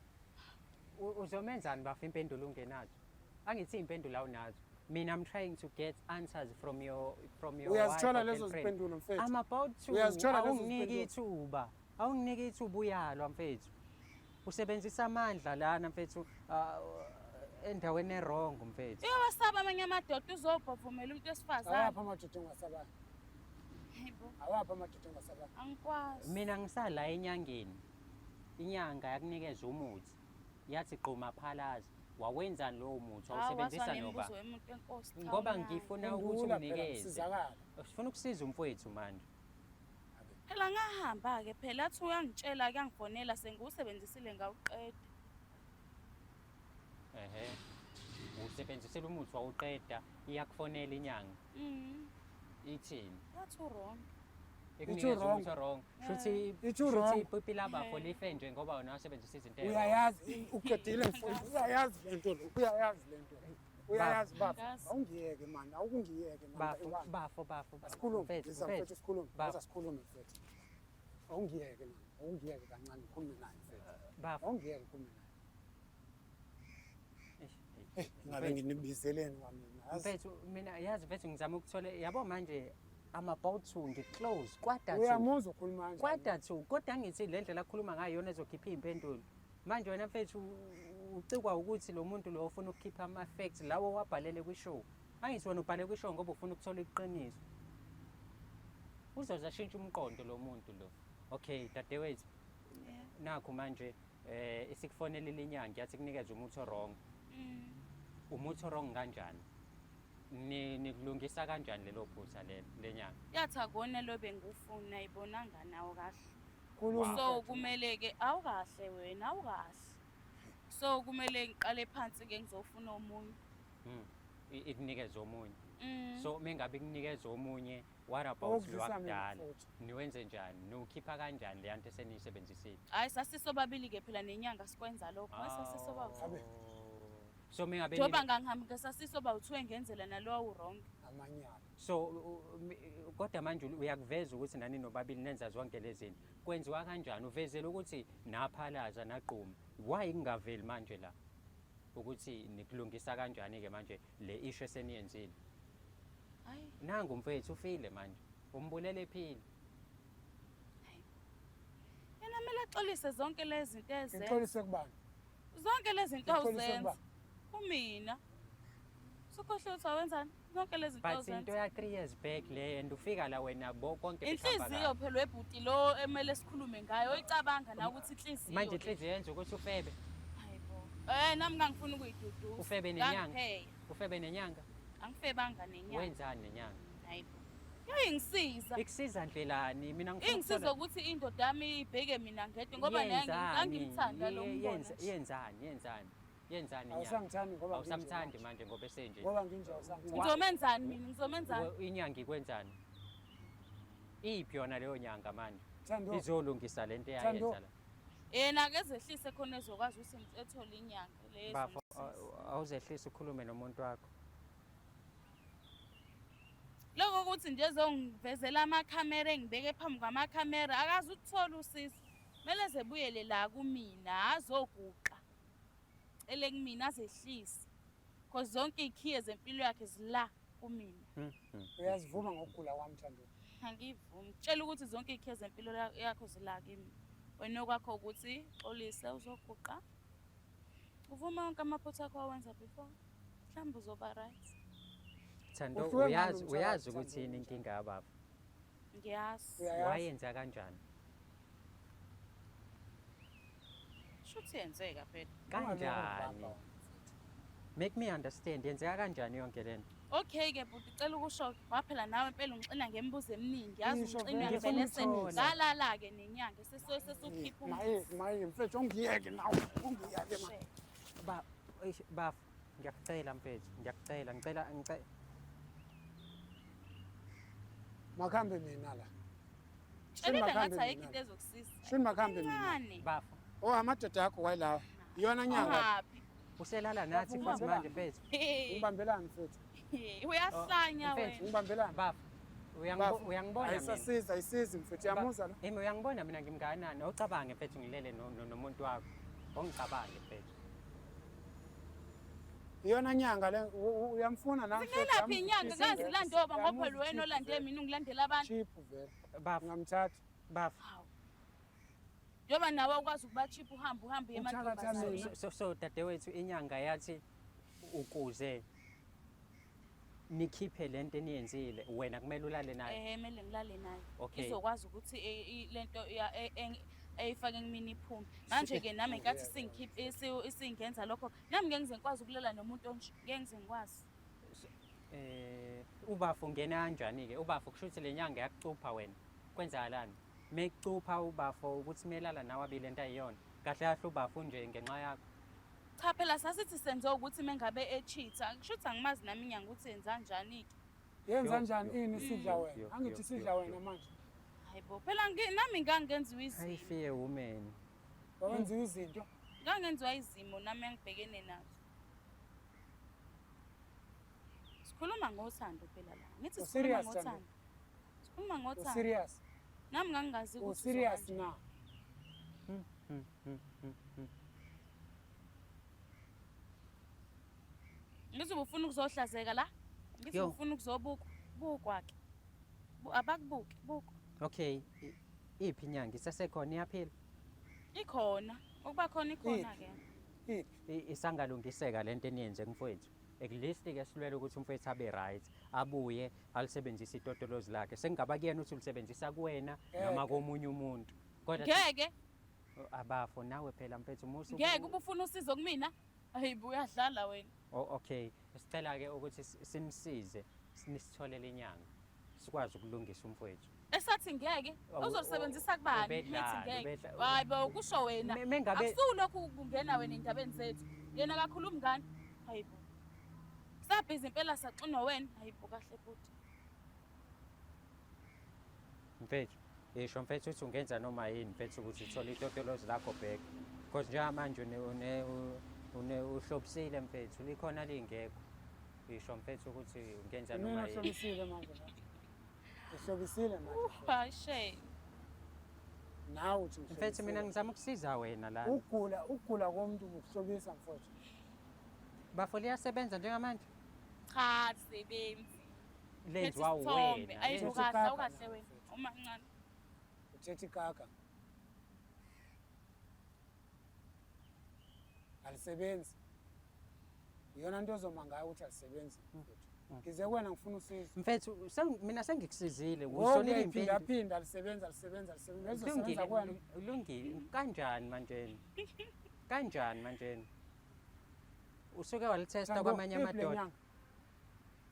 Uzomenzani bafo impendulo ungenazo? Angithi impendulo awunazo. Mina I'm trying to get answers from your uyazithola lezo zimpendulo mfethu. I'm about to. Uyazithola lezo awunginiki ithuba. Awunginiki ithuba uyalwa mfethu. Usebenzisa amandla lana mfethu endaweni wrong mfethu. Uyawasaba amanye amadoda uzobhavumela umuntu wesifazane. Awapha amadoda engasabani. Hayibo. Awapha amadoda engasabani. Angikwazi. Mina ngisala enyangeni. Inyanga yakunikeza umuthi. Yathi gquma phalaza. Wawenza lo muthi awusebenzisa noba. Ngoba ngifuna ukuthi unikeze. Ufuna ukusiza umfowethu manje. Phela ngahamba ke phela athi uyangitshela ke angifonela sengiwusebenzisile ngawuqeda. Usebenzisela umuthi wawuqeda iyakufonela inyanga. Ithini? That's wrong. Ikunikeza wrong. Shuthi ipipi labafo life nje ngoba wena wasebenzisa izinto. Uyayazi uqedile mfowethu. Uyayazi lento lo. Uyayazi lento. Uyayazi bafo. Awungiyeke man. Awungiyeke man. Bafo. Asikhulume mfethu sikhulume. Asikhulume mfethu. Awungiyeke man. Awungiyeke kancane ukhulume naye mfethu. Bafo. Awungiyeke ukhulume naye. ngabe nginibizeleni kwamina. Mfethu mina yazi mfethu ngizama ukuthola yabo manje ama-about to ngi-close kwada Uyamuzwa ukhuluma kanjani? kwada to kodwa angithi le ndlela akhuluma ngayo yona ezokhipha iy'mpendulo manje wena mfethu ucikwa ukuthi lo muntu lo ufuna ukukhipha ama-facts lawo wabhalele kwishow angithi wena ubhale kwishow ngoba ufuna ukuthola iqiniso uzoze ashintshe umqondo lo muntu lo okay dadewethu nakho manje isikufonelile inyanga yathi kunikeze umuthi o-wrong umuthi o-wrong kanjani nikulungisa kanjani lelo phutha le nyanga yathi akona lo bengufuna ayibonanga nawo kahle Khuluma. so kumele-ke awukahle wena awukahle so kumele ngiqale phansi-ke ngizofuna omunye ikunikeze omunye so mengabe kunikeza omunye what about Okuzwisa mina lwakudala futhi. niwenze njani niwukhipha kanjani le yanto eseniyisebenzisile hhayi sasisobabili-ke phela nenyanga sikwenza lokho Abe. so mengabe njengoba ngangihambe sasisoba uthiwe ngenzela nalowo wrong Amanyala. so kodwa manje uyakuveza ukuthi nani nobabili nenza zonke lezi zinto kwenziwa kanjani uvezela ukuthi naphalaza naquma why kungaveli manje la ukuthi nikulungisa kanjani-ke manje le ishu eseniyenzile hayi nangu mfethu ufile manje umbulele ephile yena kumele axolise zonke lezi zinto ezenza Ngixolise kubani? zonke lezi zinto Ngixolise awuzenza kubani? kumina sukhohle ukuthi awenzani zonke lezi zinto but into awuzenza ya 3 years back le and ufika la wena bo konke inhliziyo phela webhuti lo emele sikhulume ngayo oyicabanga na ukuthi inhliziyo manje inhliziyo yenza ukuthi ufebe hayibo nami ngangifuna ukuyiduduza Ufebe nenyanga? Ngangipheya. ufebe nenyanga angifebanga nenyanga wenzani nenyanga hayibo yoyingisiza ikusiza ndlelani mina ingisiza ukuthi indoda yami ibheke mina ngedwa ngoba ngangimthanda lo mbona yenzani inyanga Awusangithandi ngoba awusamthandi manje ngoba esenje Ngoba nginje awusangithandi. ngizomenzani mina ngizomenzani inyanga ikwenzani iphi yona leyo nyanga manje Thando. izolungisa lento Thando. eyayenza la yena kezehlise khona ezokwazi ukuthi ethole inyanga bafo lezo awuzehlisa ukhulume nomuntu wakho lokho ukuthi nje zongivezela amakhamera engibeke phambi kwamakhamera akazi ukuthola usizo kumele zebuyele la kumina azoguqa ele kumina azehlise because zonke iy'khiye zempilo yakhe zila kumina Uyazivuma ngokugula kwami Thando. angivumi tshela ukuthi zonke iy'khiye zempilo yakho zila kimi wena okwakho ukuthi xolise uzoguqa uvuma wonke amaphutha akho awenza before mhlawumbe uzoba right Thando Usuke uyazi ngani uyazi umthakathi, ukuthi yini Thando? inkinga yababa ngiyazi Uyayazi? wayenza kanjani shuthi yenzeka phela kanjani make me understand yenzeka kanjani yonke lento okay-ke bhuti cela ukusho waphela nawe impela ungixina ngemibuzo eminingi yazi Ngisho ungixina vele, ngivele ngifuna ukuthola. sengalala-ke nenyanga sesukhipha Maye mfethu ungiyeke nawe. Ungiyeke manje. bafo ngiyakucela mfethu ngicela Makhambe mina la. tshela ibe ngathi makhambe ayikho mina. into ezokusiza Shini makhambe mina. Kancane. bafo Amadoda akho wayilawa. Iyona nyanga. Uhaphi? uselala nathi Bafo, futhi manje mfethu Ngibambelani mfethu. uyahlanya wena Ngibambelani. bafo uyangibona mina Ayisasiza ayisizi mfethu yamuzwa la. imi uyangibona mina ngimnganani awucabange mfethu ngilele nomuntu wakho ongicabange mfethu Iyona nyanga le uyamfuna na mfethu. Singelaphi inyanga ngazilandoba ngoba phela wena olande mina ungilandela abantu Cheap vele. bafo Ngamthatha. bafo hawu njengoba nawe ukwazi ukuba cheap uhambe Uthakatha emantombazane mina. so dadewethu inyanga yathi ukuze nikhiphe lento eniyenzile wena kumele ulale naye kumele ngilale naye Okay. izokwazi ukuthi lento eyifake kumina iphume manje-ke nami ngenkathi isingenza lokho nami ngeke ngize ngikwazi ukulala nomuntu onje ngeke ngize ngikwazi ubafo ungena kanjani-ke ubafo kusho ukuthi le nyanga yakucupha wena kwenzakalani mekucupha ubafo ukuthi melala nawe abile lento ayiyona kahle kahle ubafo nje ngenxa yakho cha phela sasithi senze ukuthi mengabe e-cheat-a kusho ukuthi angimazi nami inyanga ukuthi yenza njani-ke Yenza njani ini yo, sidla yo, wena? Angithi sidla wena manje. hayibo phela nami ngangenziwa izimo ayifiye woman Wenziwa izinto. ngangenziwa izimo nami engibhekene nazo sikhuluma ngothando phela la ngithi sikhuluma serious, ngothando Thando? sikhuluma ngothando Serious. nami ngangingazi ukuthi Serious uzokanje. na. Ngithi ubufuna ukuzohlazeka la. Ngithi Yo. ubufuna ukuzobukwa ke. Abakubuki, buku. Okay, iphi inyanga isesekhona iyaphila? Ikhona. Ukuba khona ikhona ke. Isangalungiseka lento eniyenze mfowethu. Ekulisti-ke silwela ukuthi umfowethu abe right, abuye alisebenzise itotolozi lakhe. Sengaba kuyena ukuthi ulisebenzisa kuwena noma komunye umuntu. Kodwa Ngeke. abafo nawe phela mfethu musu. Ngeke ubufuna usizo kumina. Hayibo uyadlala wena. Okay, sicela-ke ukuthi simsize nisitholele inyanga. Sikwazi ukulungisa umfowethu. Esathi ngeke uzolisebenzisa kubani? Nithi ngeke. Hayibo kusho wena. Mengabe Akusulokhu kungena wena endabeni zethu. Yena kakhuluma ngani? Hayibo. Sabhizi impela saxinwa wena. Hayibo kahle futhi. mfethu, yisho mfethu uthi ungenza noma yini mfethu ukuthi uthole itotolozi lakho back. Because njengamanje uhlobisile mfethu, likhona lingekho. Yisho mfethu ukuthi ungenza noma yini. Uhlobisile manje la. Uhlobisile manje. Hashe. Nawe uthi Mfethu mina ngizama ukusiza wena la. Ukugula komuntu ukuhlobisa mfowethu. Bafo liyasebenza njengamanje? Cha, sebenzi. Lenziwa wena. Ayibo kahle ukahle wena. Uma ncane. Uthethe ikaka. Alisebenzi. Iyona nto ozoma ngayo ukuthi alisebenzi mfethu. Ngize kuwena ngifuna usizo. Mfethu, mina sengikusizile. Ushonile impilo. Phinda alisebenza. Lezosebenza kuwena. Ulungile. Kanjani manje? Kanjani manje? Usuke walitesta kwamanye amadoda.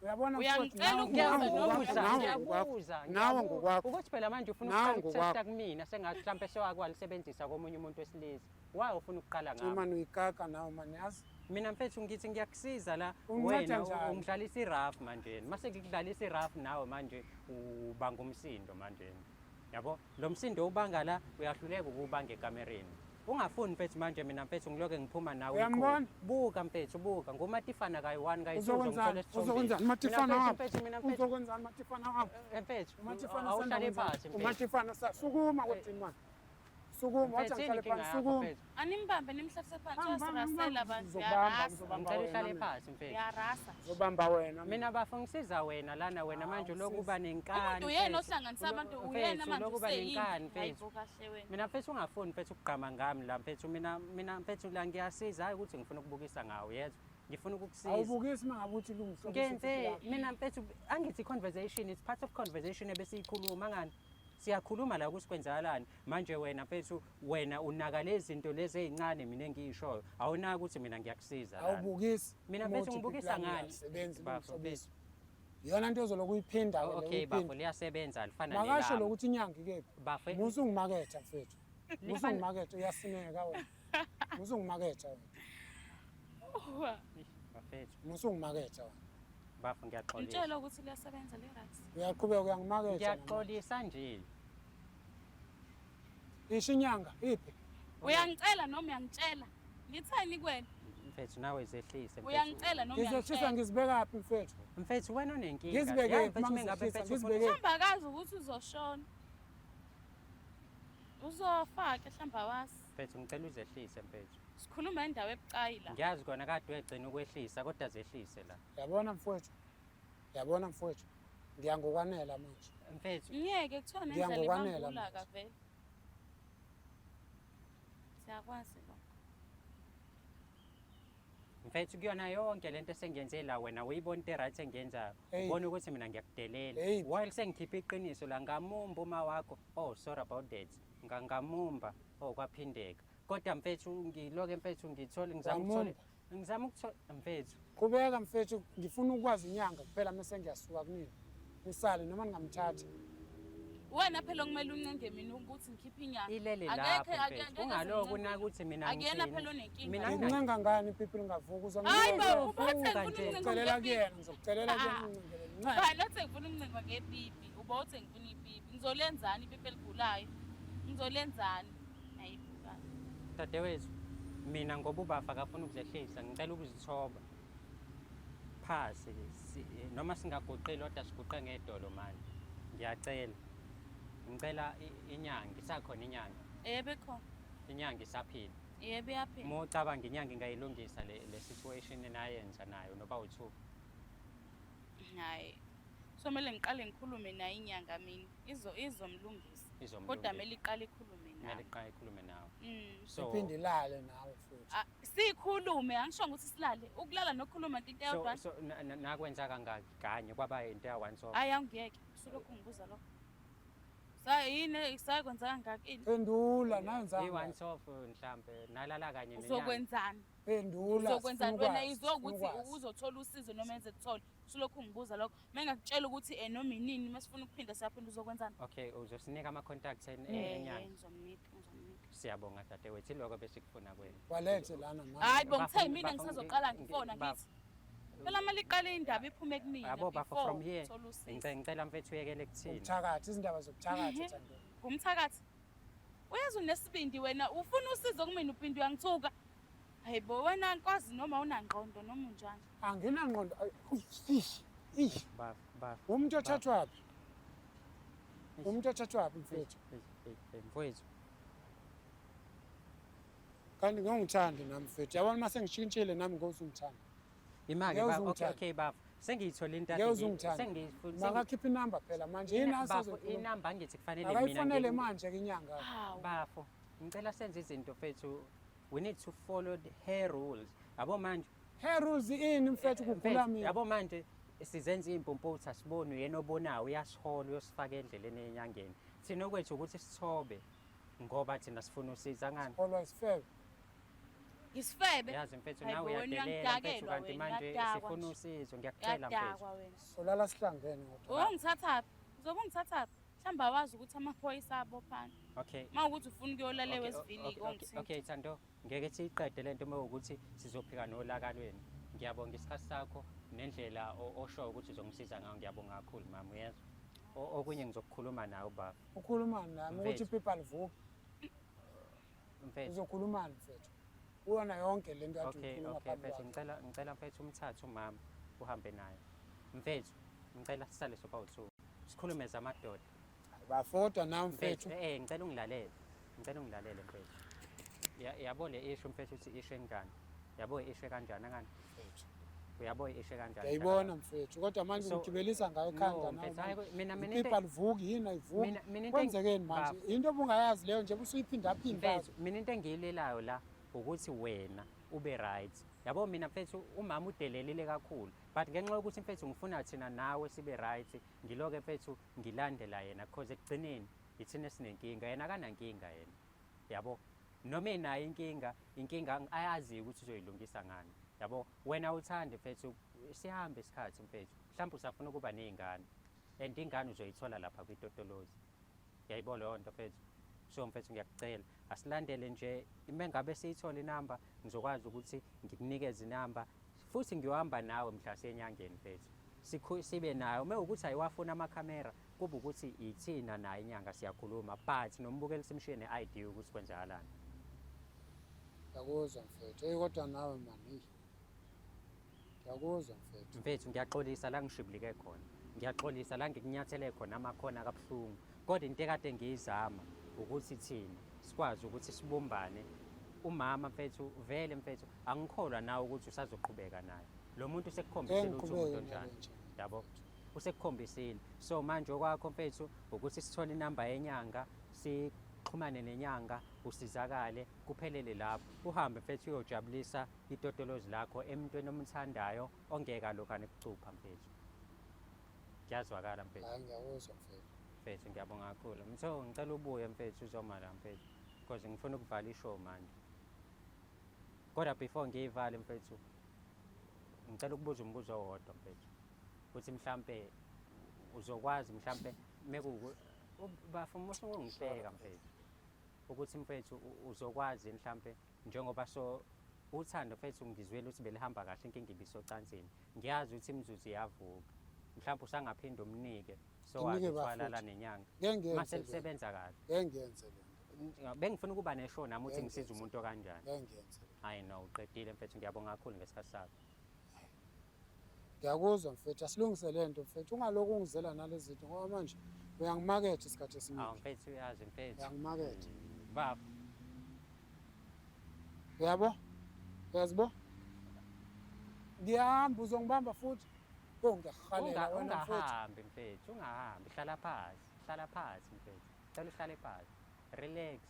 Uyabona Uyangicela Ngiyabuza. Nawe ngokwakho. Ukuthi phela manje ufuna ukutesta kumina sengathi mhlambe sewakwalisebenzisa komunye umuntu wesilisa. Why ufuna ukuqala ngami? Manje uyikaka nawe manje yazi. Mina mfethu ngithi ngiyakusiza la Unginceda wena njani? ungidlalisa irafu manje. Mase ngikudlalisa irafu nawe manje ubanga umsindo manje. Yabo? Lo msindo ubanga la uyahluleka ukubanga ekamereni. Ungafuni mfethu manje mina mfethu ngiloke ngiphuma nawe. Uyambona? Buka mfethu buka. ngumatifana kayi1 kayi2 Uzokwenzani Matifana wami? Mina mfethu Uzokwenzani Matifana wami? mfethu Matifana awuhlale phansi mfethu. Matifana sukuma kuthi manje. Sukuma wathi ngihlale phansi sukuma. Animbambe nimhlalise phansi uyasirasela abantu. Ngizobamba Ngicela uhlale phansi mfethu. Uyarasa. Ngizobamba wena. Mina bafungisiza wena lana wena manje lokuba nenkani. Umuntu uyena ohlanganisa abantu uyena manje lokuba useyini. nenkani mfethu. Hayibo kahle wena. Mina mfethu ungafuni mfethu ukugqama ngami la mfethu mina mfethu la ngiyasiza hayi ukuthi ngifuna ukubukisa ngawe yezwa. Ngifuna ukukusiza. Awubukisi mangabe uthi lungiso. Ngenze mina mfethu angithi conversation it's part of conversation ebesiyikhuluma ngani. Siyakhuluma la kusikwenzakalani manje wena mfethu wena unaka lezi zinto lezi ezincane mina engiyishoyo awunaka ukuthi mina ngiyakusiza la. Awubukisi. Mina mfethu ngibukisa ngani? Sebenzi Bafo, umhlobiso. Iyona nto ozoloku uyiphinda ke Okay bafo liyasebenza alifana nelami. Makasho lokuthi inyanga ikephi. Bafo Musungimaketha mfethu. Musungimaketha uyasineka wena. Musungimaketha wena. bafethu Musungimaketha wena. bafo ngiyaxolisa. Ngitshela ukuthi liyasebenza li-right. Uyaqhubeka uyangimaketha. Ngiyaxolisa nje. Isho inyanga iphi? Uyangicela noma uyangitshela? Ngithani kuwena? Mfethu nawe zehlise mfethu. Uyangicela noma Ngizoshisa uyangitshela? ngizibekaphi mfethu? Mfethu wena unenkinga. Ngizibeke Yazi mfethu mangishisa, mengabe mfethu ngizibeke. Hlamba akazi ukuthi uzoshona. Uzofaka hlamba wasi. mfethu ngicela uzehlise mfethu. Sikhuluma indawo ebucayi la. Ngiyazi kona kade wegcina ukwehlisa kodwa zehlise la. Yabona mfowethu. Yabona mfowethu. Ngiyangokwanela manje. Mfethu Ngiyeke kuthiwa nendlela Ngiyangokwanela ibangula manje. kavele. Siyakwazi lokho. mfethu kuyona yonke lento esengiyenze la wena uyibona into right engiyenzayo. Hey. Ubona ukuthi mina ngiyakudelela. Hey. While sengikhipha iqiniso la ngamumba uma wakho. Oh sorry about that. Ngamumba kwaphindeka. Kodwa mfethu ngiloke mfethu ngithole ngizama ukuthola mfethu. Qhubeka mfethu ngifuna ukwazi inyanga kuphela mase ngiyasuka kunini. Usale noma ningamthatha. Wena phela kumele uncenge mina ukuthi ngikhiphe inyanga. Ilele Angekhe- lapho angeke- mfethu. Ungaloko una ukuthi mina Akuyena ngithini. phela onenkinga. Mina Ngincenga ngani ipipi lingavuka Hayi uzongicela. bo, ubathe ngifuna nje. ukuncenga Ngicelela ngepipi. kuyena ngizokucelela kuyena ungicele. Ncane. Hayi lothi ngifuna ukuncenga ngepipi. Uba uthi ngifuna ipipi. Ngizolenzani ipipi eligulayo? Ngizolenzani? Hayibuka. Dadewethu mina ngoba ubafa akafuna ukuzehlisa ngicela ukuzithoba phasi noma singaguqili kodwa siguqe ngedolo manje ngiyacela ngicela inyanga isakhona inyanga Yebo khona. inyanga isaphila Yebo iyaphela. Uma ucabanga inyanga ingayilungisa le situation enayenza nayo noba u2. Hayi. So kumele ngiqale ngikhulume naye inyanga mina. Izomlungisa. Kodwa kumele iqale ikhulume nawe. Kumele iqale ikhulume nawe. Siphinde ilale nawe futhi. Sikhulume angisho ukuthi silale. Ukulala nokukhuluma into eyodwa. So nakwenza kangaki kanye kwaba into ya-once off. Hayi angiyeke. Usulokhu ngibuza lokho. Yini sakwenza kangaki? Pendula nanza. I-once off mhlambe nalala kanye nenyanga. Uzokwenzani? Pendula. Uzokwenzani wena izokuthi uzothola usizo noma enze kuthole. Usulokhu ngibuza lokho. Mengakutshela ukuthi noma inini masifuna ukuphinda siyaphinda uzokwenzani? Okay, uzosinika ama-contacts enyanga. Ngizomnika. Siyabonga dadewethu iloko bese kufuna kwena. Walethe lana manje. Hayi bongithe mina ngisazoqala ngifona ngithi. Phela mali iqale indaba iphume kumina. Yabo bafo from here. Ngicela mfethu uyekele kuthini. Uthakathi izindaba zokuthakathi Thando. Ngumthakathi. Uyazi unesibindi wena ufuna usizo kumina uphinde uyangithuka. Hayibo wena nkwazi noma unangqondo noma unjani. Anginangqondo. Baf. Umuntu othathwaphi? Umuntu othathwaphi mfethu? Mfethu. Kanti ngongithandi nami mfethu. Yabona mase ngishintshile nami ngozungithanda. Imake okay bafo. Sengiyithola into sengifuna. Makakhipha inamba phela manje yini asazokhuluma. Inamba angithi kufanele mina. Akayifanele manje ke inyanga. Bafo. Ngicela senze izinto mfethu. We need to follow her rules. Yabo manje. Her rules ini mfethu kukhula mina. Yabo manje sizenza impompotha asibone uyena obonayo uyasihola uyosifaka endleleni enyangeni. Thina okwethu ukuthi sithobe ngoba thina sifuna usiza ngani. Always fair. Isifebe. Yazi mfethu nawe uyadelela mfethu kanti manje sifuna usizo ngiyacela mfethu. Solala sihlangene kodwa. Ungithathaphi? Uzobe ungithathaphi? Mhlamba wazi ukuthi amaphoyisa abophana. Okay. Mawukuthi ufuna ukuyolala wesivili ongithinta. Okay Thando, ngeke siqede lento mawukuthi sizophika nolakalweni. Ngiyabonga isikhathi sakho nendlela osho ukuthi uzongisiza ngayo ngiyabonga kakhulu mama uyezwa. Okunye ngizokukhuluma nawe baba. Ukhuluma nami ukuthi people vuka. Mfethu. Uzokhuluma mfethu. Uwona yonke lento yathi ukhuluma phakathi. Okay, ngicela mfethu umthathu umama uhambe naye. Mfethu, ngicela sisale soba-2. Sikhulume zamadoda. Bafodwa nami mfethu. Ngicela ungilalele. Mfethu. Yabo le issue mfethu uthi issue engane. Yabo issue kanjani ngani? Mfethu. Uyabo issue kanjani? Yayibona mfethu, kodwa manje ngigibelisa ngayo ekhanda nawe. Mina people vuki yini ayivuki. Kwenzekeni manje? Into obungayazi leyo nje busuyiphinda phinda. Mina into engiyilelayo la ukuthi wena ube right. Yabo mina mfethu umama udelelile kakhulu. But ngenxa yokuthi mfethu ngifuna thina nawe sibe right, ngiloke mfethu ngilandela yena because ekugcineni ithina sinenkinga yena akanankinga yena. Yabo noma enayo inkinga ayazi ukuthi uzoyilungisa ngani. Yabo wena uthande mfethu sihambe isikhathi mfethu. Mhlawumbe usafuna ukuba nezingane. And ingane uzoyithola lapha kwitotolozi. Yayibona leyo nto mfethu. So mfethu ngiyakucela asilandele nje imengabe siyithola inamba ngizokwazi ukuthi ngikunikeze inamba futhi ngiyohamba nawe mhla senyangeni mfethu sibe nayo mewukuthi ayiwafuna amakhamera kuba ukuthi ithina nayo inyanga siyakhuluma but nombukeli simshiye ne-ID ukuthi kwenzakalani. Yakuzwa mfethu kodwa nawe mani yakuzwa mfethu. Mfethu ngiyaxolisa la ngishibilike khona ngiyaxolisa la ngikunyathele khona amakhona kabuhlungu kodwa into ekade ngiyizama ukuthi thina sikwazi ukuthi sibumbane. Umama mfethu vele mfethu angikholwa nawe ukuthi usazoqhubeka naye. Lo muntu usekukhombisile ukuthi umuntu onjani. Yabo usekukhombisile. So manje okwakho mfethu ukuthi sithole inamba yenyanga sixhumane nenyanga usizakale kuphelele lapho. Uhambe mfethu uyojabulisa itotolozi lakho emntweni omthandayo ongeka lokane kucupha mfethu. Ngiyazwakala mfethu. Hayi ngiyakuzwa mfethu. Mfethu ngiyabonga kakhulu. Mtho ngicela ubuye mfethu uzoma la mfethu because ngifuna ukuvala ishow manje. Kodwa before ngiyivale mfethu ngicela ukubuza umbuzo owodwa mfethu. Ukuthi mhlambe uzokwazi mhlambe mekuku bafuna usungihleka mfethu. Ukuthi mfethu uzokwazi mhlambe njengoba so uthando mfethu ngizwela ukuthi belihamba kahle inkinga ibisocansini. Ngiyazi ukuthi imizuzu iyavuka. Mhlawumbe usangaphinda umnike so wathwala nenyanga mase lisebenza kahle ngengenze lento bengifuna ukuba neshow nami uthi ngisiza umuntu okanjani ngengenze hayi no uqedile mfethu ngiyabonga kakhulu ngesikhathi sakho ngiyakuzwa mfethu asilungise lento mfethu ungaloku ungizela nalezi zinto ngoba manje uyangimakethe isikhathi esiningi mfethu uyazi mfethu uyangimakethe baba Uyabo? Uyazibo? Ngiyahamba uzongibamba futhi. Ngiyakuhalela wena mfethu. Ungahambi mfethu, ungahambi. Hlala phansi mfethu. Cela uhlale phansi. Relax.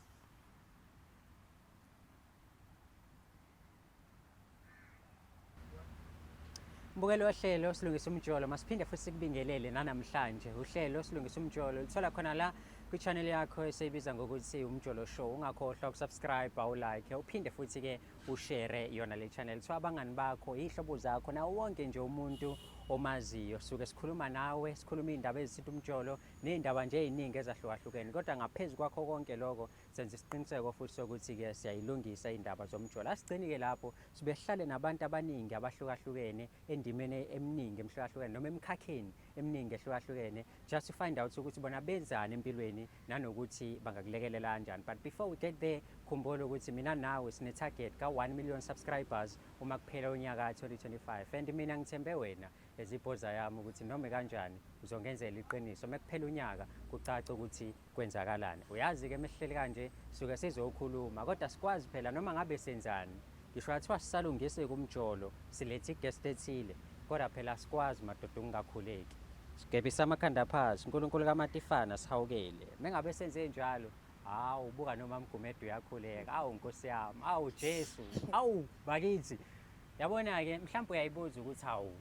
Mbukelo wohlelo silungisa umjolo masiphinde futhi sikubingelele nanamhlanje uhlelo silungisa umjolo lithola khona la kwi-channel yakho esiyibiza ngokuthi umjolo show ungakhohlwa ukusubscribe awulike uphinde futhi ke ushare yona le channel so abangani bakho ihlobo zakho nawo wonke nje umuntu omaziyo suke sikhuluma nawe sikhuluma indaba ezithinta umjolo nezindaba nje eziningi ezahlukahlukene kodwa ngaphezulu kwakho konke lokho senze isiqiniseko futhi sokuthi ke siyayilungisa indaba zomjolo asigcini ke lapho sibe sihlale nabantu abaningi abahlukahlukene endimene eminingi emhlukahlukene noma emkhakheni eminingi ehlukahlukene just to find out ukuthi bona benzani empilweni nanokuthi bangakulekelela kanjani but before we get there khumbula ukuthi mina nawe sine target ka 1 million subscribers uma kuphela unyaka 2025 and mina ngithembe wena ezibhoza yami ukuthi noma kanjani uzongenzela iqiniso mekuphela unyaka kucaca ukuthi kwenzakalani uyazi ke mehleli kanje suke sizokhuluma kodwa sikwazi phela noma ngabe senzani ngisho athiwa sisalungise kumjolo silethe guest ethile kodwa phela sikwazi madoda ungakhuleki sigebisa amakhanda phansi uNkulunkulu kaMatifana sihawukele mengabe senze njalo hawu buka noma Mgumede uyakhuleka awu Nkosi yami awu Jesu awu bakithi yabona ke mhlawumbe uyayibuza ukuthi hawu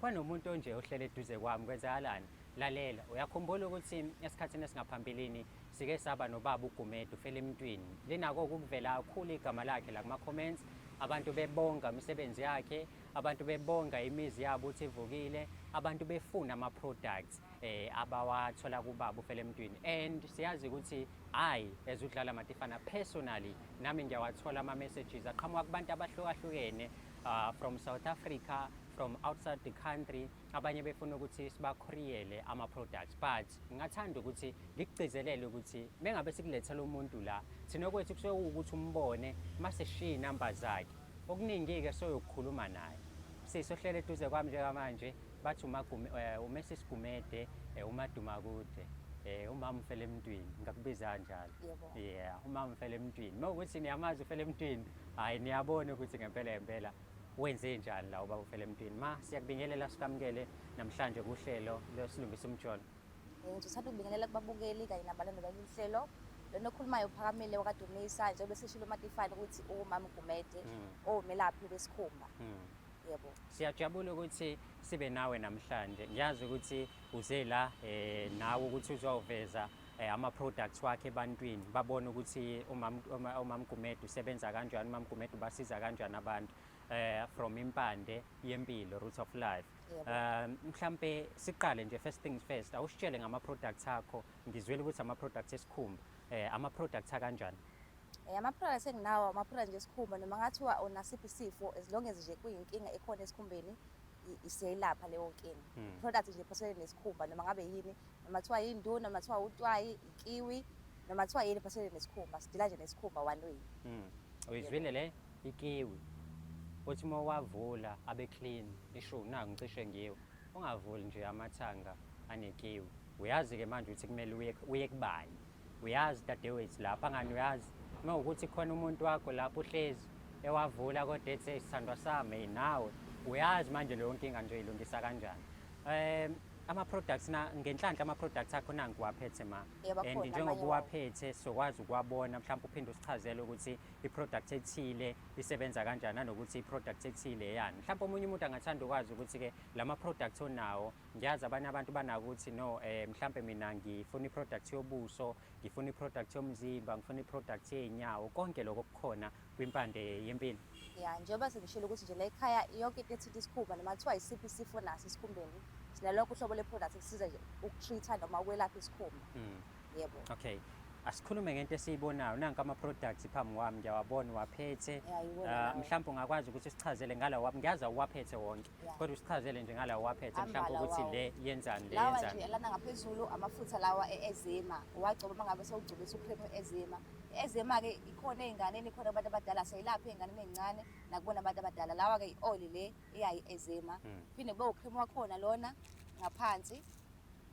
kwanomuntu onje ohlele eduze kwami kwenzakalani lalela uyakhumbula ukuthi esikhathini esingaphambilini sike saba nobaba uGumede ufele emntwini linako ukuvela kakhulu igama lakhe la kuma comments abantu bebonga imisebenzi yakhe abantu bebonga imizi yabo uthi ivukile abantu befuna ama products abawathola kubaba ufele emntwini and siyazi ukuthi hayi ezudlala Matifana personally nami ngiyawathola ama messages aqhamuka kubantu abahlukahlukene from South Africa from outside the country abanye befuna ukuthi sibakhuriyele ama products but ngingathanda ukuthi ngikucizelele ukuthi mengabe sikulethela umuntu la sinokwethu kusuke ukuthi umbone mase shiya inamba zakhe okuningi ke soyokukhuluma naye sisohlele eduze kwami njengamanje bathi uMrs Gumede uMadumakude umama ufele emntwini ngakubiza kanjalo yeah umama ufele emntwini mawukuthi niyamazi ufele emntwini hayi niyabona ukuthi ngempela wenze njani la ubaba ufele emntwini ma siyakubingelela sikamukele namhlanje kuhlelo lesilungisa umjolo ngithanda ukubingelela kubabukeli kanye nabalando balelihlelo lona okhulumayo uPhakamile wakadumisa njengoba seshilo Matifana ukuthi umama uGumede omelaphi besikhumba yebo siyajabula ukuthi sibe nawe namhlanje ngiyazi ukuthi uze la nawe ukuthi uzowuveza ama products wakhe ebantwini babone ukuthi umama Gumede usebenza kanjani umama Gumede ubasiza kanjani abantu from impande yempilo root of life mhlambe siqale nje first things first awusitshele ngama products akho ngizwele ukuthi ama products esikhumba ama products akanjani ama-products enginawo ama-products nje esikhumba noma ngathiwa unasiphi isifo as long as nje kuyinkinga ekhona esikhumbeni isiyayilapha leyo nkinga products nje ephathelene nesikhumba noma ngabe yini noma kuthiwa yinduna noma kuthiwa utwayi ikiwi noma kuthiwa yini ephathelene nesikhumba sidila nje nesikhumba one way uyizwile le ikiwi uthi uma wavula abe clean isho nangu ngicishe ngiyo ungavuli nje amathanga anekiwi uyazi ke manje ukuthi kumele uye kubani uyazi dadewethu lapha ngani uyazi uma ukuthi khona umuntu wakho lapho uhlezi ewavula kodwa ethi sithandwa sami nawe uyazi manje leyo nkinga nje ilungisa kanjani ama products ngenhlanhla ama products akho nangi kuwaphethe ma and njengoba uwaphethe sokwazi ukwabona mhlawumbe uphinde usichazele ukuthi iproduct ethile isebenza kanjani nanokuthi iproduct ethile yani mhlawumbe omunye umuntu angathanda ukwazi ukuthi ke lama products onawo ngiyazi abanye abantu banako ukuthi no mhlawumbe mina ngifuna iproduct yobuso ngifuna iproduct yomzimba ngifuna iproduct yenyawo konke lokho kukhona kwimpande yempilo ya njengoba sengishilo ukuthi nje la ekhaya yonke into ethinta isikhumba noma kuthiwa isiphi isifo naso esikhumbeni sinalokho uhlobo le-product esiza nje ukutreat-a noma ukwelapha isikhumba yebo okay asikhulume ngento esiyibonayo nanka ama-products phambi kwami ngiyawabona uwaphethe mhlawumbe ungakwazi ukuthi sichazele ngala ngiyazi uwaphethe wonke kodwa usichazele nje ngala uwaphethe mhlawumbe ukuthi le yenzani le lawa nje lana ngaphezulu amafutha lawa e-eczema uwagcoba uma ngabe sewugcobisa ucream e-eczema i-eczema-ke ikhona ey'nganeni ikhona abantu abadala sayilapha ey'nganeni ey'ncane nakubona abantu abadala lawa-ke i-oli le eyayi-eczema phinde kube ucream wakhona lona ngaphansi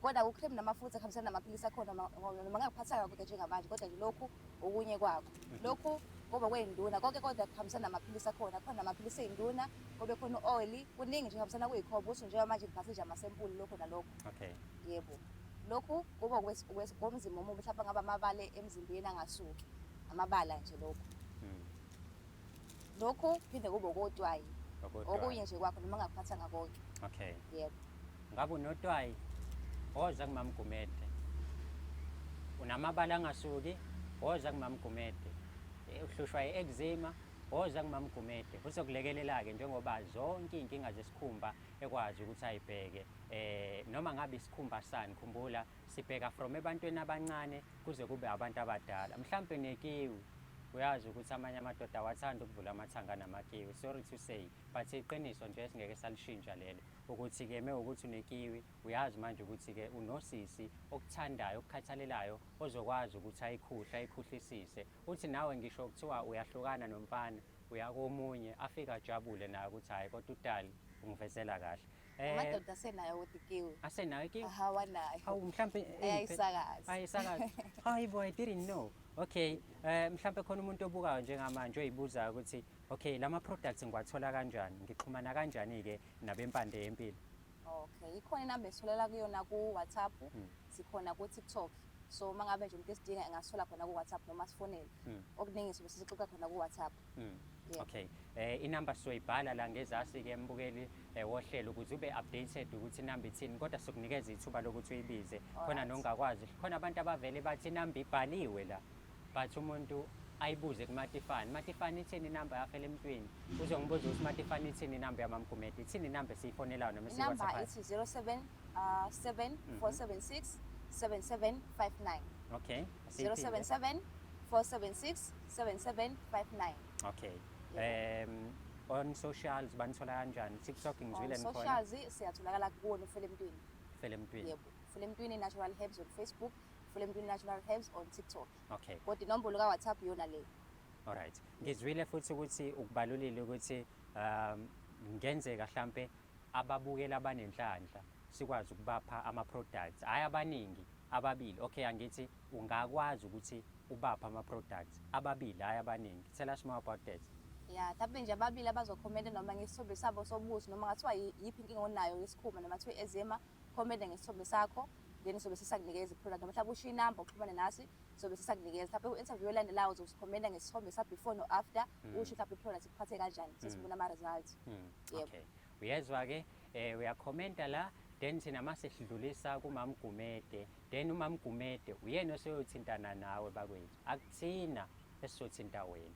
kodwa ucream namafutha kuhambisana namaphilisi akhona noma ngakuphathanga kakuhle njengamanje kodwa nje lokhu okunye kwakho lokhu ngoba kwey'nduna konke kodwa kuhambisana namaphilisi akhona khona amaphilisi ey'nduna kube khona u-oyili kuningi nje kuhambisana kwey'khomba ukuthi njengoba manje ngiphathe nje amasempuli lokhu nalokhu. Okay. Yebo, lokhu kuba komzimba omubi mhlawumbe ngaba amabala emzimbeni angasuki amabala nje lokhu. Lokhu phinde kube okotwayi okunye nje kwakho noma ngakuphathanga konke. Okay. Yebo. Ngabe unotwayi woza kumama Gumede, unamabala angasuki woza kumama Gumede, uhlushwa i-eczema woza kumama Gumede. Uzokulekelela-ke njengoba zonke iy'nkinga zesikhumba ekwazi ukuthi ayibheke noma ngabe isikhumba sani. Khumbula sibheka from ebantwini abancane kuze kube abantu abadala. Mhlampe nekiwi, uyazi ukuthi amanye amadoda awathanda ukuvula amathanga namakiwi, sorry to say, but iqiniso nje esingeke salishintsha lelo ukuthi-ke mewukuthi unekiwi uyazi manje ukuthi-ke unosisi okuthandayo okukhathalelayo ozokwazi ukuthi ayikhuhlisise. Uthi nawe ngisho kuthiwa uyahlukana nomfana uya komunye afike ajabule naye ukuthi hhayi kodwa uDali ungivezela kahle. Amadoda asenayo kodwa ikiwi. Asenayo ikiwi? Awanayo. Hawu mhlampe ayayisakaza. Ayisakaza. Hayi boy, I didn't know. Okay, mhlampe khona umuntu obukayo njengamanje oyibuzayo ukuthi okay lama products ngiwathola kanjani, ngixhumana kanjani-ke nabempande yempilo? Okay, ikhona inamba esitholela kuyona ku-WhatsApp, sikhona ku-TikTok. So uma ngabe nje umuntu esidinga engasithola khona ku-WhatsApp noma sifonele. Okuningi sobe sixoxa khona ku-WhatsApp. Okay, inamba sizoyibhala la ngezasi-ke mbukeli wohlelo ukuthi ube updated ukuthi inamba ithini, kodwa sokunikeza ithuba lokuthi uyibize khona nongakwazi. Khona abantu abavele bathi inamba ibhaliwe la, but umuntu ayibuze kuMatifani. Matifani ithini inamba yafela emntwini? Uzongibuza ukuthi Matifani ithini inamba yamama Gumede? Ithini inamba esiyifonelayo noma inamba ithi 077-476-7759. Okay. 077-476-7759. Okay. On socials banithola kanjani? TikTok ngizwile nikhona. On socials siyatholakala kuwona uFela Emntwini. Fela Emntwini. Yebo. Fela Emntwini Natural Herbs on Facebook, Fela Emntwini Natural Herbs on TikTok. Okay. Kodwa inombolo ka-WhatsApp yona le. Alright. Ngizwile futhi ukuthi ukubalulile ukuthi ngenzeka mhlambe ababukela abanenhlanhla sikwazi ukubapha ama products. Hayi abaningi, ababili. Okay, angithi ungakwazi ukuthi ubapha ama products ababili, hayi abaningi. Tell us more about that. Yeah, mhlawumbe nje ababili abazokhomenta noma ngesithombe sabo sobuso noma ngathiwa yiphi inkinga onayo yesikhumba noma kuthiwa eczema, khomenta ngesithombe sakho, then sobe sisakunikeza iproduct. Noma mhlawumbe ushiya inamba uxhumane nasi sobe sisakunikeza. Mhlawumbe ku-interview elandelayo uzokhomenta ngesithombe sa before no after, usho mhlawumbe iproduct ikuphathe kanjani, sesibona ama results. Okay. Uyezwa-ke uyakhomenta la, then thina mase sidlulisa kumama Gumede, then umama Gumede uyena oseyothintana nawe bakwethu, akuthina esizothinta wena.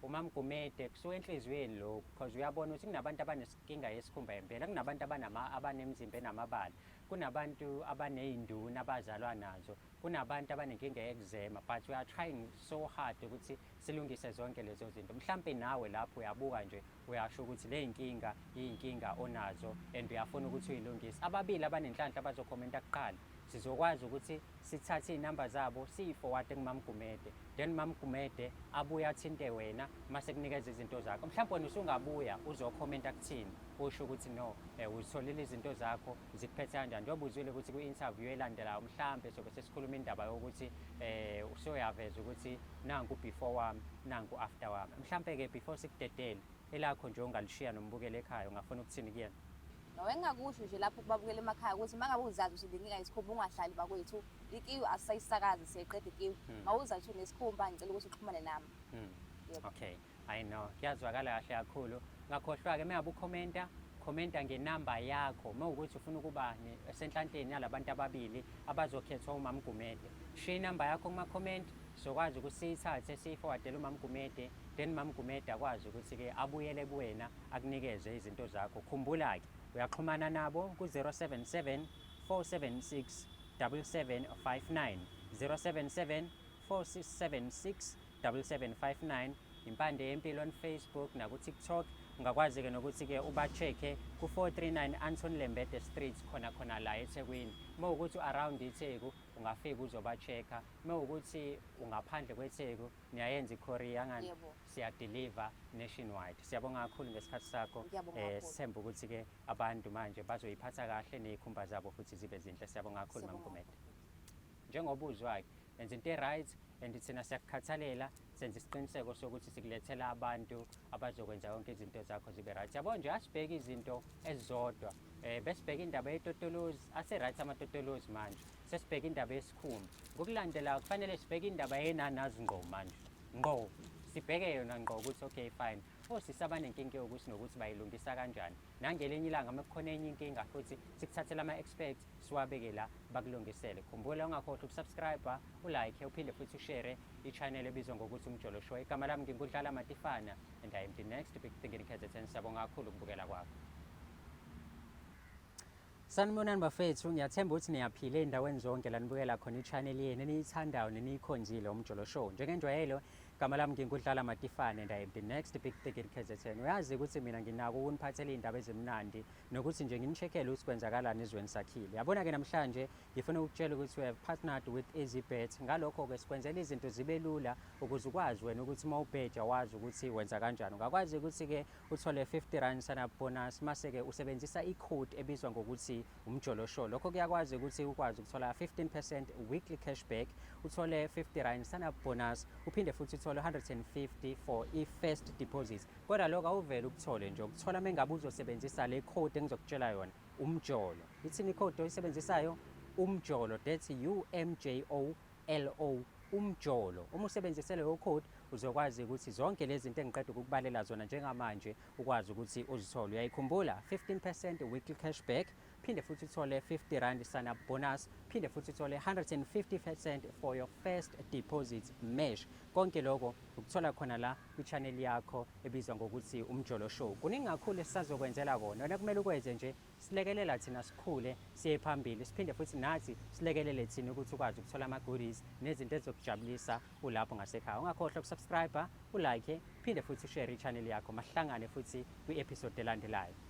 Umama Gumede kusuka enhliziyweni lokho, because uyabona ukuthi kunabantu abanesinkinga yesikhumba impela, kunabantu abanemizimba enamabala, kunabantu abaney'nduna abazalwa nazo, kunabantu abanenkinga ye-eczema, but we are trying so hard ukuthi silungise zonke lezo zinto. Mhlampe nawe lapho uyabuka nje uyasho ukuthi le nkinga iy'nkinga onazo and uyafuna ukuthi uyilungise. Ababili abanenhlanhla abazokhomenta kuqala sizokwazi ukuthi sithathe iy'namba zabo siyi-forward kumama Gumede, then umama Gumede abuye athinte wena mase kunikeza izinto zakho. Mhlawumbe wena usungabuya uzokhomenta kuthini, usho ukuthi no uzitholile izinto zakho zikuphethe kanjani. Njengoba uzwile ukuthi kwi-interview elandelayo mhlambe sobe sesikhuluma indaba yokuthi usoyaveza ukuthi nangu before wami nangu after wami. Mhlampe-ke before sikudedele elakho nje ongalishiya nombukela ekhaya ungafuna ukuthini kuyena? No, engakusho nje lapho kubabukela emakhaya ukuthi mangabe uzazi ukuthi inkinga yesikhumba ungahlali bakwethu, ikiwi asisayisakazi siyayiqeda ikiwi. Mawuzazi ukuthi unesikhumba ngicela ukuthi uxhumane nami. Okay, I know. Kuyazwakala kahle kakhulu. Ngakhohlwa-ke mengabe ukhomenta ngenamba yakho, mawukuthi ufuna ukuba senhlanhleni yalabantu ababili abazokhethwa umama Gumede. Shiya inamba yakho kuma-comment, sokwazi ukuthi siyithathe siyiforwardele umama Gumede, then umama Gumede akwazi ukuthi-ke abuyele kuwena akunikeze izinto zakho. Khumbula-ke uyaxhumana nabo ku-077 476 7759, 077 476 7759. Impande yempilo on Facebook naku-TikTok. Ungakwazi-ke nokuthi-ke uba-check-e ku-439 Anton Lembede Street khona la eThekwini. Uma ukuthi around iTheku ungafika uzoba-check-a. Uma ukuthi ungaphandle kweTheku niyayenza i-courier ngani siya-deliver nationwide. Siyabonga kakhulu ngesikhathi sakho. Sithemba ukuthi-ke abantu manje bazoyiphatha kahle ney'khumba zabo futhi zibe zinhle. Siyabonga kakhulu Mama Gumede. Njengoba uzwa-ke enza into e-right and thina siyakukhathalela, senze isiqiniseko sokuthi sikulethela abantu abazokwenza yonke izinto zakho zibe right. Yabo nje asibheke izinto ezizodwa besibheka indaba yetotolozi ase-right amatotolozi manje sesibheka indaba yesikhumba ngokulandela kufanele sibheke indaba yenanazi ngqo manje ngqo sibheke yona ngqo ukuthi okay fine osisi nenkinga yokuthi nokuthi bayilungisa kanjani nangelinye ilanga uma kukhona enye inkinga futhi sikuthathela ama-experts siwabeke la bakulungisele. Khumbula ungakhohlwa ukusubscribe, ulike, uphinde futhi ushare i-channel ebizwa ngokuthi Umjolo Show. Igama lami nginguDlala Matifana and I am the next big thing in KZN. Siyabonga kakhulu ukubukela kwakho. Sanibonani bafethu, ngiyathemba ukuthi niyaphila endaweni zonke la nibukela khona i-channel yenu eniyithandayo neniyikhonzile Umjolo Show. Njengenjwayelo, igama lami nginguDlala Matifana and I am the next big thing in KZN. Uyazi ukuthi mina nginako ukuniphathela iy'ndaba ezimnandi nokuthi nje ngini-check-ele ukuthi kwenzakalani ezweni sakhile. Yabona-ke namhlanje ngifuna ukutshela ukuthi we have partnered with EasyBet. Ngalokho-ke sikwenzela izinto zibe lula ukuze ukwazi wena ukuthi uma ubheja wazi ukuthi wenza kanjani. Ungakwazi ukuthi-ke uthole 50 rand sana bonus mase-ke usebenzisa i-code ebizwa ngokuthi Umjolo Show. Lokho kuyakwazi ukuthi ukwazi ukuthola 15% weekly cashback, uthole 50 rand sana bonus, uphinde futhi uthole 150 for i-first deposit. Kodwa lokho awuvele ukuthole nje, ukuthola mengabe uzosebenzisa le code engizokutshela yona Umjolo. Ithini i-code oyisebenzisayo? Umjolo, that's UMJOLO. Umjolo. Uma usebenzise leyo code uzokwazi ukuthi zonke lezi zinto engiqeda ukukubalela zona njengamanje ukwazi ukuthi uzithole. Uyayikhumbula 15% weekly cashback, phinde futhi uthole 50 rand sana bonus, phinde futhi uthole 150% for your first deposit mesh. Konke lokho ukuthola khona la kwi-channel yakho ebizwa ngokuthi Umjolo Show. Kuningi kakhulu esisazokwenzela kona. Wena kumele ukwenze nje silekelela thina sikhule siye phambili, siphinde futhi nathi silekelele thina ukuthi ukwazi ukuthola ama-goodies nezinto ezokujabulisa ulapho ngasekhaya. Ungakhohlwa ukusubscribe, ulike, phinde futhi ushare i-channel yakho. Mahlangane futhi kwi-episode elandelayo.